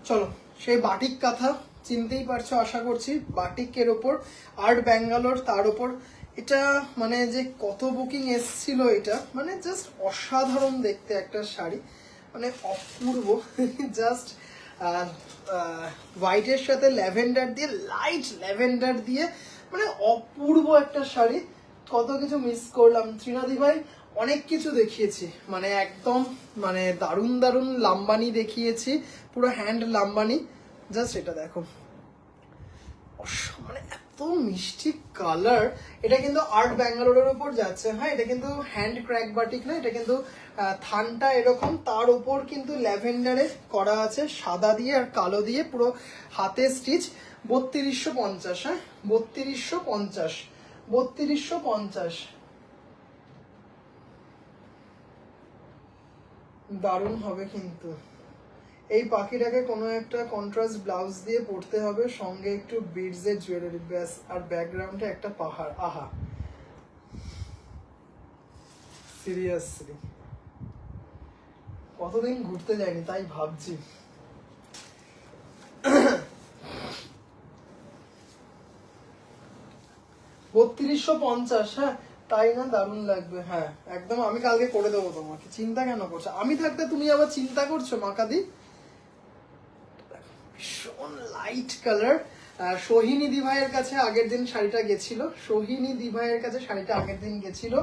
চলো সেই বাটিক কথা চিনতেই পারছো আশা করছি, বাটিকের ওপর আর্ট ব্যাঙ্গালোর, তার ওপর এটা মানে যে কত বুকিং এসছিল, এটা মানে জাস্ট অসাধারণ দেখতে একটা শাড়ি, মানে অপূর্ব। জাস্ট হোয়াইটের সাথে ল্যাভেন্ডার দিয়ে, লাইট ল্যাভেন্ডার দিয়ে, মানে অপূর্ব একটা শাড়ি। কত কিছু মিস করলাম ত্রিনাদি ভাই, অনেক কিছু দেখিয়েছি, মানে একদম মানে দারুণ দারুণ লাম্বানি দেখিয়েছি, পুরো হ্যান্ড লাম্বানি। জাস্ট এটা দেখো, মানে এত মিষ্টি কালার। এটা কিন্তু আর্ট ব্যাঙ্গালোরের উপর যাচ্ছে, হ্যাঁ এটা কিন্তু হ্যান্ড ক্র্যাক বাটিক না, এটা কিন্তু থানটা এরকম, তার উপর কিন্তু ল্যাভেন্ডারে করা আছে, সাদা দিয়ে আর কালো দিয়ে, পুরো হাতে স্টিচ। 3250, হ্যাঁ 3250, 3250। দারুণ হবে কিন্তু। এই পাখিটাকে কোনো একটা কন্ট্রাস্ট ব্লাউজ দিয়ে পরতে হবে, সঙ্গে একটু বিডস এর জুয়েলারি, ব্যাস, আর ব্যাকগ্রাউন্ডে একটা পাহাড়। আহা, সিরিয়াসলি কতদিন ঘুরতে যায়নি, তাই ভাবছি। 3250, হ্যাঁ তাই না, দারুণ লাগবে, হ্যাঁ একদম। আমি কালকে করে দেবো তোমাকে, চিন্তা কেন করছো? আমি থাকতে তুমি আবার চিন্তা করছো মাকাদি? ভীষণ লাইট কালার। সোহিনী দি ভাইয়ের কাছে আগের দিন শাড়িটা গেছিল, সোহিনী দি ভাইয়ের কাছে শাড়িটা আগের দিন গেছিল।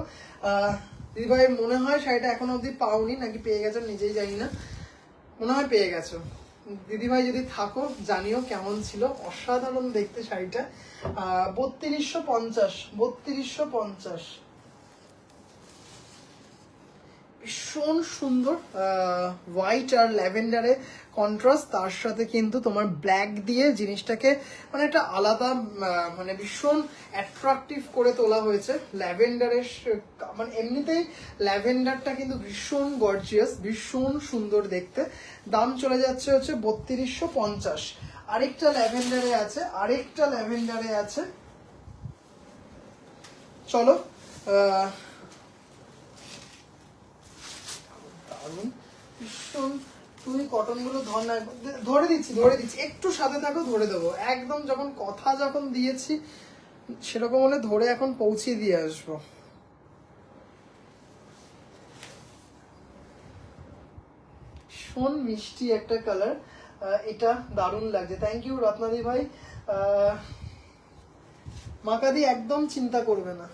দিদি ভাই মনে হয় শাড়িটা এখনো অবধি পাওনি, নাকি পেয়ে গেছো নিজেই জানি না, মনে হয় পেয়ে গেছো। দিদি ভাই যদি থাকো জানিও কেমন ছিল, অসাধারণ দেখতে শাড়িটা। 3250, 3250, ভীষণ সুন্দর। হোয়াইট আর ল্যাভেন্ডারে কন্ট্রাস্ট, তার সাথে কিন্তু তোমার ব্ল্যাক দিয়ে জিনিসটাকে মানে একটা আলাদা মানে ভীষণ অ্যাট্রাকটিভ করে তোলা হয়েছে। ল্যাভেন্ডারের মানে এমনিতেই ল্যাভেন্ডারটা কিন্তু ভীষণ গর্জিয়াস, ভীষণ সুন্দর দেখতে। দাম চলে যাচ্ছে হচ্ছে 3250। আরেকটা ল্যাভেন্ডারে আছে, আরেকটা ল্যাভেন্ডারে আছে, চলো। ভীষণ, তুমি কটন গুলো ধরে দিচ্ছি, ধরে দিচ্ছি, একটু সাথে থাকো, ধরে দেবো একদম। যখন কথা যখন দিয়েছি সেরকম হলে ধরে এখন পৌঁছে দিয়ে আসবো। ভীষণ মিষ্টি একটা কালার, এটা দারুণ লাগছে। থ্যাংক ইউ রত্নাদি ভাই। মাকাদি একদম চিন্তা করবে না,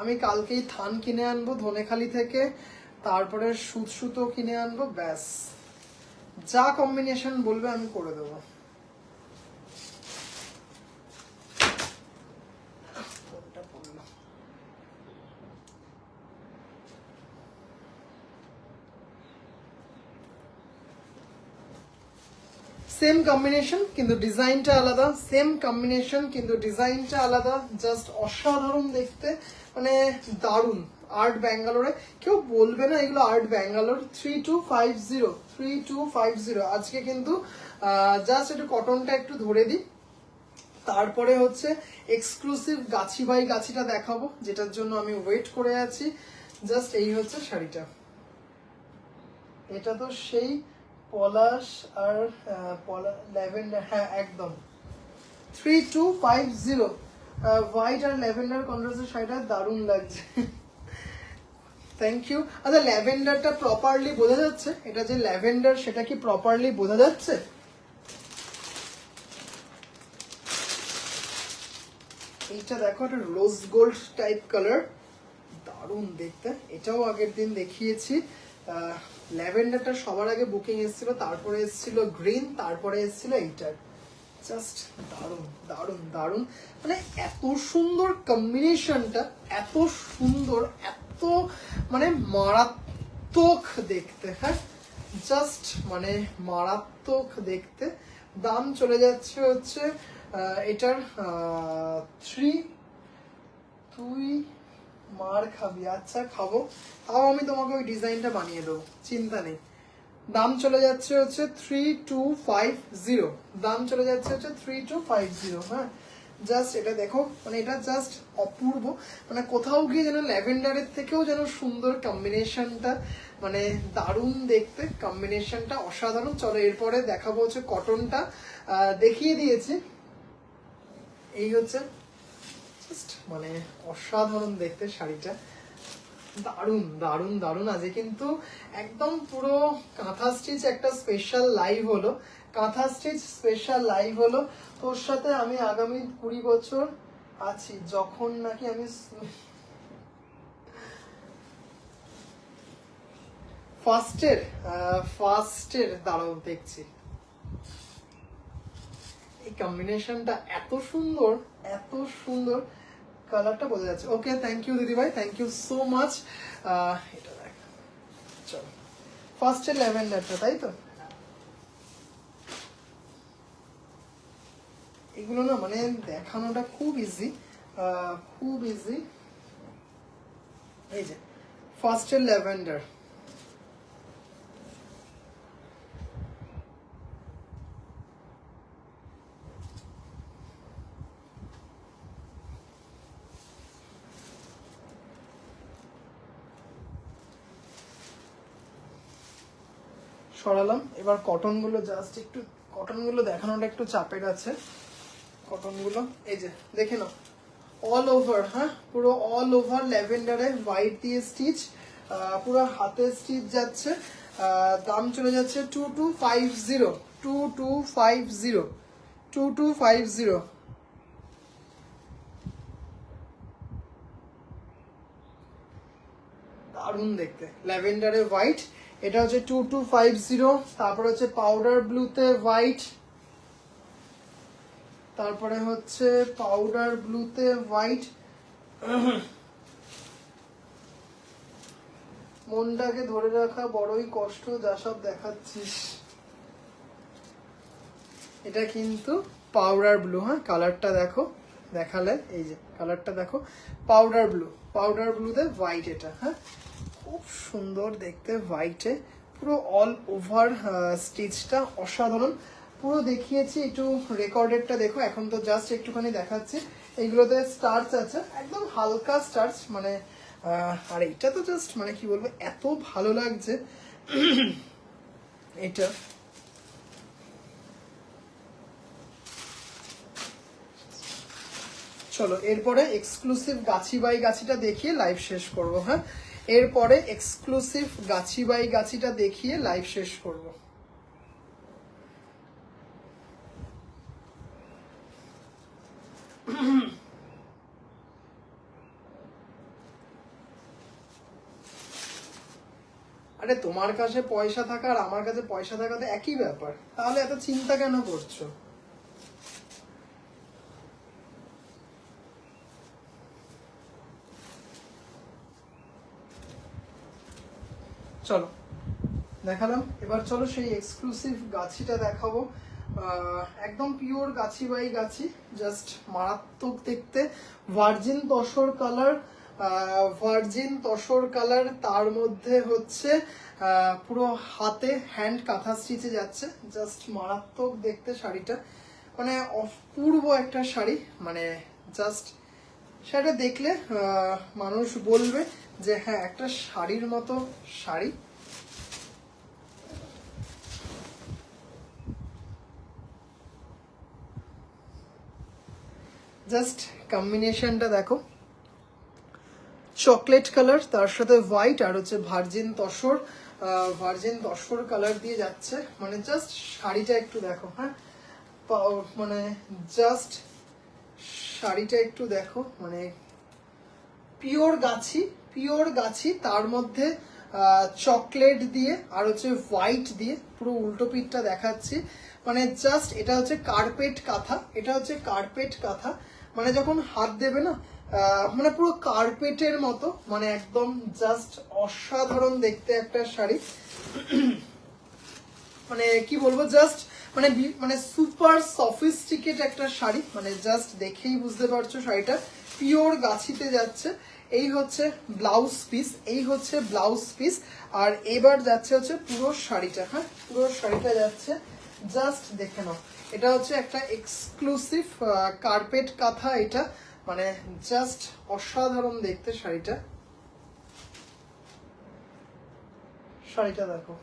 আমি কালকেই থান কিনে আনবো ধনেখালি থেকে, তারপরে সুতো কিনে আনবো, ব্যাস যা কম্বিনেশন বলবে আমি করে দেবো। সেম কম্বিনেশন কিন্তু ডিজাইনটা আলাদা, সেম কম্বিনেশন কিন্তু ডিজাইনটা আলাদা, জাস্ট অসাধারণ দেখতে, মানে দারুণ। আর্ট ব্যাঙ্গালোরে কেউ বলবে না এগুলো আর্ট ব্যাঙ্গালোর। 3250, 3250। আজকে কিন্তু জাস্ট একটু কটনটা একটু ধরে দিই, তারপরে হচ্ছে এক্সক্লুসিভ গাছি বাই গাছিটা দেখাবো, যেটার জন্য আমি ওয়েট করে আছি। জাস্ট এই হচ্ছে শাড়িটা, এটা তো সেই পলাশ আর ল্যাভেন্ডার, হ্যাঁ একদম। 3250, হোয়াইট আর ল্যাভেন্ডার কন্ট্রাস্টের শাড়িটা দারুণ লাগছে। Thank you. আচ্ছা ল্যাভেন্ডারটা প্রপারলি বোঝা যাচ্ছে? এটা যে ল্যাভেন্ডার সেটা কি প্রপারলি বোঝা যাচ্ছে? এইটা দেখো, একটা রোজ গোল্ড টাইপ কালার, দারুণ দেখতে। এটাও আগের দিন দেখিয়েছি। ল্যাভেন্ডারটা সবার আগে বুকিং এসেছিল, তারপরে এসেছিল গ্রিন, তারপরে এসেছিল এইটার। জাস্ট দারুণ দারুণ দারুণ, মানে এত সুন্দর কম্বিনেশনটা, এত সুন্দর, এত মানে মারাত্মক দেখতে। হ্যাঁ, জাস্ট মানে মারাত্মক দেখতে। দাম চলে যাচ্ছে হচ্ছে এটার তুই মার খাবি, আচ্ছা খাবো, তাও আমি তোমাকে ওই ডিজাইনটা বানিয়ে দেবো, চিন্তা নেই। দাম চলে যাচ্ছে হচ্ছে 3250, দাম চলে যাচ্ছে হচ্ছে 3250। হ্যাঁ, জাস্ট এটা দেখো, মানে এটা জাস্ট অপূর্ব, মানে কোথাও গিয়ে যেন ল্যাভেন্ডারের থেকেও যেন সুন্দর কম্বিনেশনটা, মানে দারুণ দেখতে, কম্বিনেশনটা অসাধারণ। চলো এরপরে দেখাবো হচ্ছে কটনটা, দেখিয়ে দিয়েছি। এই হচ্ছে জাস্ট মানে অসাধারণ দেখতে শাড়িটা, দারুণ দারুণ দারুণ। আজকে কিন্তু একদম পুরো কাঁথা স্টিচ একটা স্পেশাল লাইভ হলো, কাঁথা স্টিচ স্পেশাল লাইভ হলো। তোর সাথে আমি আগামী 20 বছর আছি, যখন নাকি আমি ফার্স্টের দাঁড়াও দেখছি। এই কম্বিনেশনটা এত সুন্দর, এত সুন্দর, কালারটা বোঝা যাচ্ছে। ওকে, থ্যাংক ইউ দিদি ভাই, থ্যাংক ইউ সো মাচ। এটা দেখ, চলো ফার্স্টের ল্যাভেন্ডারটা, তাই তো? এগুলো না মানে দেখানোটা খুব ইজি, খুব ইজি। এই যে ফার্স্টের ল্যাভেন্ডার, সরালাম। এবার কটনগুলো জাস্ট একটু, কটনগুলো দেখানোটা একটু চাপের আছে। কটনগুলো এই যে দেখে নাও, অল ওভার। হ্যাঁ, পুরো অল ওভার ল্যাভেন্ডারে হোয়াইট দিয়ে স্টিচ, পুরো হাতে স্টিচ যাচ্ছে। দাম চলে যাচ্ছে 2250, 2250, 2250। দারুণ দেখতে, ল্যাভেন্ডারে হোয়াইট, এটা হচ্ছে 2250। তারপর হচ্ছে পাউডার ব্লুতে হোয়াইট, তারপরে হচ্ছে পাউডার ব্লুতে হোয়াইট। মনটাকে ধরে রাখা বড়ই কষ্ট, যা সব দেখাচ্ছিস। এটা কিন্তু পাউডার ব্লু। হ্যাঁ, কালারটা দেখো, দেখালে এই যে কালারটা দেখো, পাউডার ব্লু, পাউডার ব্লুতে হোয়াইট। এটা হ্যাঁ, খুব সুন্দর দেখতে হোয়াইটে, পুরো অল ওভার স্টিচটা অসাধারণ। পুরো দেখিয়েছি, একটু রেকর্ডেডটা দেখো। এখন তো জাস্ট একটুখানি দেখাচ্ছি। এইগুলোতে স্টার্চ আছে, একদম হালকা স্টার্চ, মানে আর এটা তো জাস্ট মানে কি বলবো, এত ভালো লাগছে এটা। চলো এরপরে এক্সক্লুসিভ গাছি বাই গাছিটা দেখিয়ে লাইভ শেষ করব। হ্যাঁ, এরপরে এক্সক্লুসিভ গাছি বাই গাছিটা দেখিয়ে লাইভ শেষ করব। আরে তোমার কাছে পয়সা থাকা আর আমার কাছে পয়সা থাকা তো একই ব্যাপার, তাহলে এত চিন্তা কেন করছো? চলো দেখালাম, এবার চলো সেই এক্সক্লুসিভ গাছিটা দেখাবো। একদম pure Gachhi by Gachhi, just মারাত্মক দেখতে। Virgin tussar colour, virgin tussar colour, তার মধ্যে হচ্ছে পুরো হাতে হ্যান্ড কাঁথা স্টিচে যাচ্ছে, জাস্ট মারাত্মক দেখতে শাড়িটা, মানে অপূর্ব একটা শাড়ি। মানে জাস্ট সেটা দেখলে মানুষ বলবে যে হ্যাঁ, একটা শাড়ির মতো শাড়ি। জাস্ট কম্বিনেশনটা দেখো, চকলেট কালার, তার সাথে হোয়াইট, আর হচ্ছে virgin tussar, virgin tussar colour দিয়ে যাচ্ছে। মানে জাস্ট শাড়িটা একটু দেখো। হ্যাঁ, মানে জাস্ট শাড়িটা একটু দেখো, মানে পিওর গাছি তার মধ্যে চকলেট দিয়ে আর হচ্ছে হোয়াইট দিয়ে পুরো উল্টো পিঠটা দেখাচ্ছি। মানে জাস্ট এটা হচ্ছে কার্পেট কাঁথা, এটা হচ্ছে কার্পেট কাঁথা, মানে যখন হাত দেবে না মানে পুরো কার্পেটের মতো, মানে একদম জাস্ট অসাধারণ দেখতে একটা শাড়ি। মানে কি বলবো, জাস্ট মানে মানে সুপার সফিস্টিকেট একটা শাড়ি, মানে জাস্ট দেখেই বুঝতে পারছো শাড়িটা পিওর গাছিতে যাচ্ছে। এই হচ্ছে ব্লাউজ পিস, এই হচ্ছে ব্লাউজ পিস, আর এবার যাচ্ছে হচ্ছে পুরো শাড়িটা। হ্যাঁ, পুরো শাড়িটা যাচ্ছে, জাস্ট দেখে নাও। এটা হচ্ছে একটা এক্সক্লুসিভ কার্পেট কাঁথা, এটা মানে জাস্ট অসাধারণ দেখতে শাড়িটা। শাড়িটা দেখো,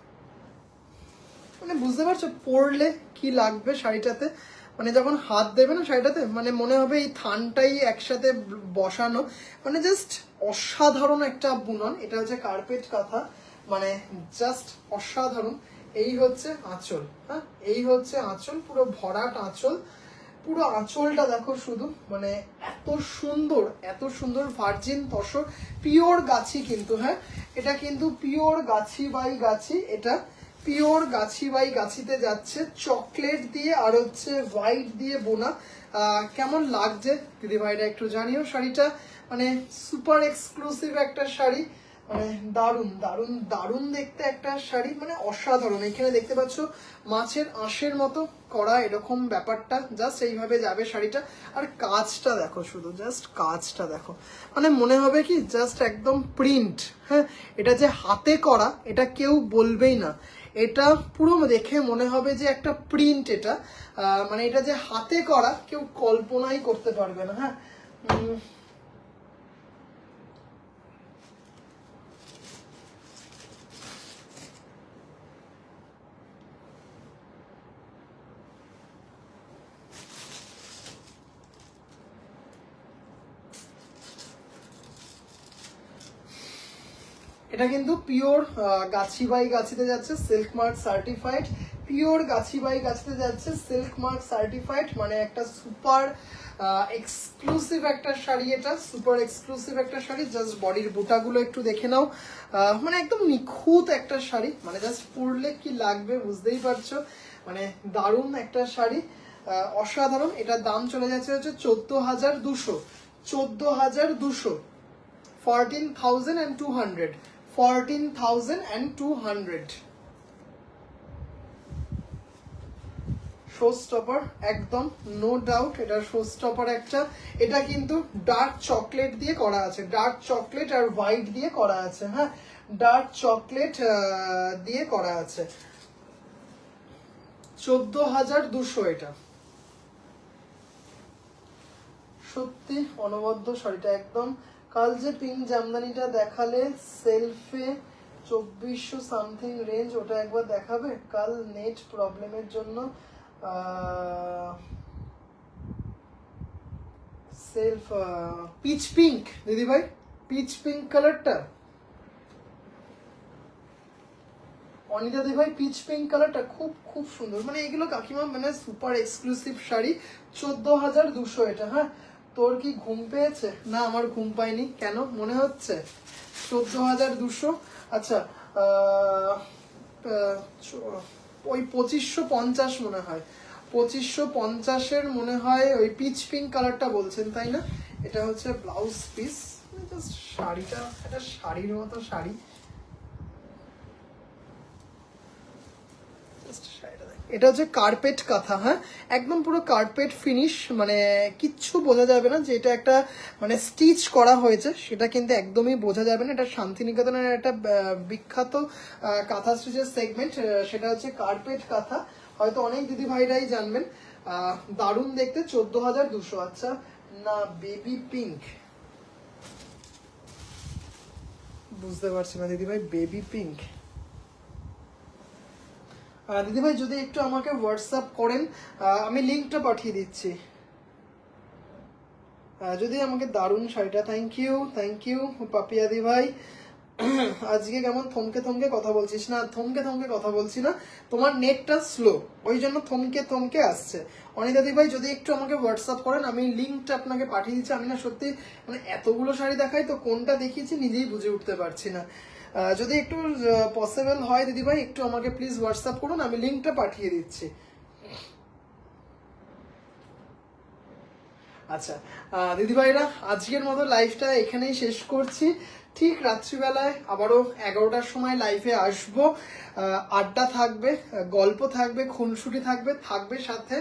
মানে বুঝতে পারছো পরলে কি লাগবে শাড়িটাতে, মানে যখন হাত দেবে না শাড়িটাতে, মানে মনে হবে এই থানটাই একসাথে বসানো, মানে জাস্ট অসাধারণ একটা বুনন। এটা হচ্ছে কার্পেট কাঁথা, মানে জাস্ট অসাধারণ। এই হচ্ছে আঁচল, হ্যাঁ এই হচ্ছে আঁচল, পুরো ভরাট আঁচল, পুরো আঁচলটা দেখো শুধু, মানে এত সুন্দর ভার্জিন তসর পিওর গাছি কিন্তু। হ্যাঁ, এটা কিন্তু পিওর গাছি বাই গাছি, এটা পিওর গাছি বাই গাছিতে যাচ্ছে, চকলেট দিয়ে আর হচ্ছে হোয়াইট দিয়ে বোনা। কেমন লাগছে দিদি ভাইরা একটু জানিও শাড়িটা, মানে সুপার এক্সক্লুসিভ একটা শাড়ি, মানে দারুণ দারুণ দারুণ দেখতে একটা শাড়ি, মানে অসাধারণ। এখানে দেখতে পাচ্ছ মাছের আঁশের মতো করা এরকম ব্যাপারটা, জাস্ট এইভাবে যাবে শাড়িটা। আর কাজটা দেখো শুধু, জাস্ট কাজটা দেখো, মানে মনে হবে কি জাস্ট একদম প্রিন্ট। হ্যাঁ, এটা যে হাতে করা এটা কেউ বলবেই না, এটা পুরো দেখে মনে হবে যে একটা প্রিন্ট। এটা মানে এটা যে হাতে করা কেউ কল্পনাই করতে পারবে না। হ্যাঁ, এটা কিন্তু পিওর গাছি বাই গাছিতে যাচ্ছে, silk mark certified, pure Gachhi by গাছিতে যাচ্ছে, সিল্ক মার্ক সার্টিফাইড, মানে একটা সুপার এক্সক্লুসিভ একটা শাড়ি, এটা সুপার এক্সক্লুসিভ একটা শাড়ি। জাস্ট বডির বুটাগুলো একটু দেখে নাও, মানে একদম নিখুঁত একটা শাড়ি, মানে জাস্ট পরলে কি লাগবে বুঝতেই পারছো, মানে দারুণ একটা শাড়ি, অসাধারণ। এটার দাম চলে যাচ্ছে হচ্ছে 14,200, 14,200, 14,200, 14,200। শো স্টপার একদম, নো ডাউট এটা শো স্টপার একটা। এটা কিন্তু ডার্ক চকলেট দিয়ে করা আছে, ডার্ক চকলেট আর হোয়াইট দিয়ে করা আছে। হ্যাঁ, ডার্ক চকলেট দিয়ে করা আছে। 14,200 এটা। সত্যি অনবদ্য শাড়িটা একদম। কাল যে পিঙ্ক জামদানিটা দেখালে সেলফে 2400 সামথিং রেঞ্জ, ওটা একবার দেখাবে? কাল নেট প্রবলেমের জন্য সেলফ পিচ পিঙ্ক দিদি ভাই, পিচ পিঙ্ক কালারটা, অনিতা দি ভাই পিচ পিঙ্ক কালারটা খুব খুব সুন্দর, মানে এগুলো কাকিমা মানে সুপার এক্সক্লুসিভ শাড়ি। 14,200 এটা। হ্যাঁ, তোর কি ঘুম পেয়েছে? না, আমার ঘুম পায়নি। কেন মনে হচ্ছে 14,200? আচ্ছা, ওই 2550 মনে হয়, 2550-এর মনে হয় ওই পিচ পিঙ্ক কালারটা বলছেন, তাই না? এটা হচ্ছে ব্লাউজ পিস, জাস্ট শাড়িটা একটা শাড়ির মতো শাড়ি। এটা হচ্ছে কার্পেট কাঁথা। হ্যাঁ, একদম পুরো কার্পেট ফিনিশ, মানে কিচ্ছু বোঝা যাবে না যে এটা একটা মানে স্টিচ করা হয়েছে, সেটা কিন্তু একদমই বোঝা যাবে না। এটা শান্তিনিকেতনের একটা বিখ্যাত কাঁথা স্টিচের সেগমেন্ট, সেটা হচ্ছে কার্পেট কাঁথা, হয়তো অনেক দিদি ভাইরাই জানবেন। দারুণ দেখতে, 14,200। আচ্ছা, না বেবি পিঙ্ক, বুঝতে পারছি না দিদি ভাই, বেবি পিঙ্ক। দিদিভাই যদি একটু আমাকে হোয়াটসঅ্যাপ করেন, আমি লিঙ্কটা পাঠিয়ে দিচ্ছি। যদি আমাকে দারুণ শাড়িটা, থ্যাংক ইউ পাপিয়া দি ভাই। আজকে কেমন থমকে থমকে কথা বলছিস? না, থমকে থমকে কথা বলছি না, তোমার নেটটা স্লো, ওই জন্য থমকে থমকে আসছে। অনিতা দি ভাই যদি একটু আমাকে হোয়াটসঅ্যাপ করেন, আমি লিঙ্কটা আপনাকে পাঠিয়ে দিচ্ছি। আমি না সত্যি মানে এতগুলো শাড়ি দেখাই তো কোনটা দেখিয়েছি নিজেই বুঝে উঠতে পারছি না। যদি একটু পসিবল হয় দিদি ভাই, একটু আমাকে প্লিজ হোয়াটসঅ্যাপ করুন, আমি লিঙ্কটা পাঠিয়ে দিচ্ছি। আচ্ছা দিদিভাইরা, আজকের মতো লাইভটা এখানেই শেষ করছি। ঠিক রাত্রিবেলায় আবারও 11টার সময় লাইভে আসবো। আড্ডা থাকবে, গল্প থাকবে, খুনসুটি থাকবে, থাকবে সাথে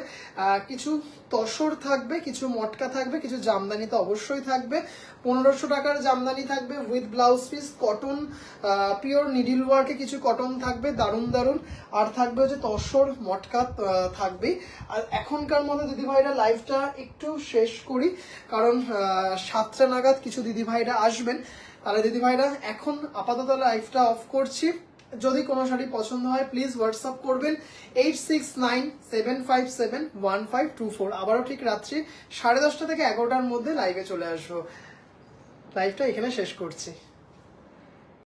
কিছু তসর থাকবে, কিছু মটকা থাকবে, কিছু জামদানি তো অবশ্যই থাকবে। 1500 টাকার জামদানি থাকবে with blouse piece, cotton pure needle ওয়ার্কে কিছু কটন থাকবে দারুণ দারুণ, আর থাকবে হচ্ছে তসর মটকা থাকবেই। আর এখনকার মতো দিদিভাইরা লাইভটা একটু শেষ করি, কারণ 7টা নাগাদ কিছু দিদিভাইরা আসবেন। তাহলে দিদিভাইরা এখন আপাতত লাইভটা অফ করছি। যদি কোনো শাড়ি পছন্দ হয় প্লিজ হোয়াটসঅ্যাপ করবেন 8697571524। আবারও ঠিক রাত্রি 10:30 থেকে 11টার মধ্যে লাইভে চলে আসবো। লাইভটা এখানে শেষ করছি।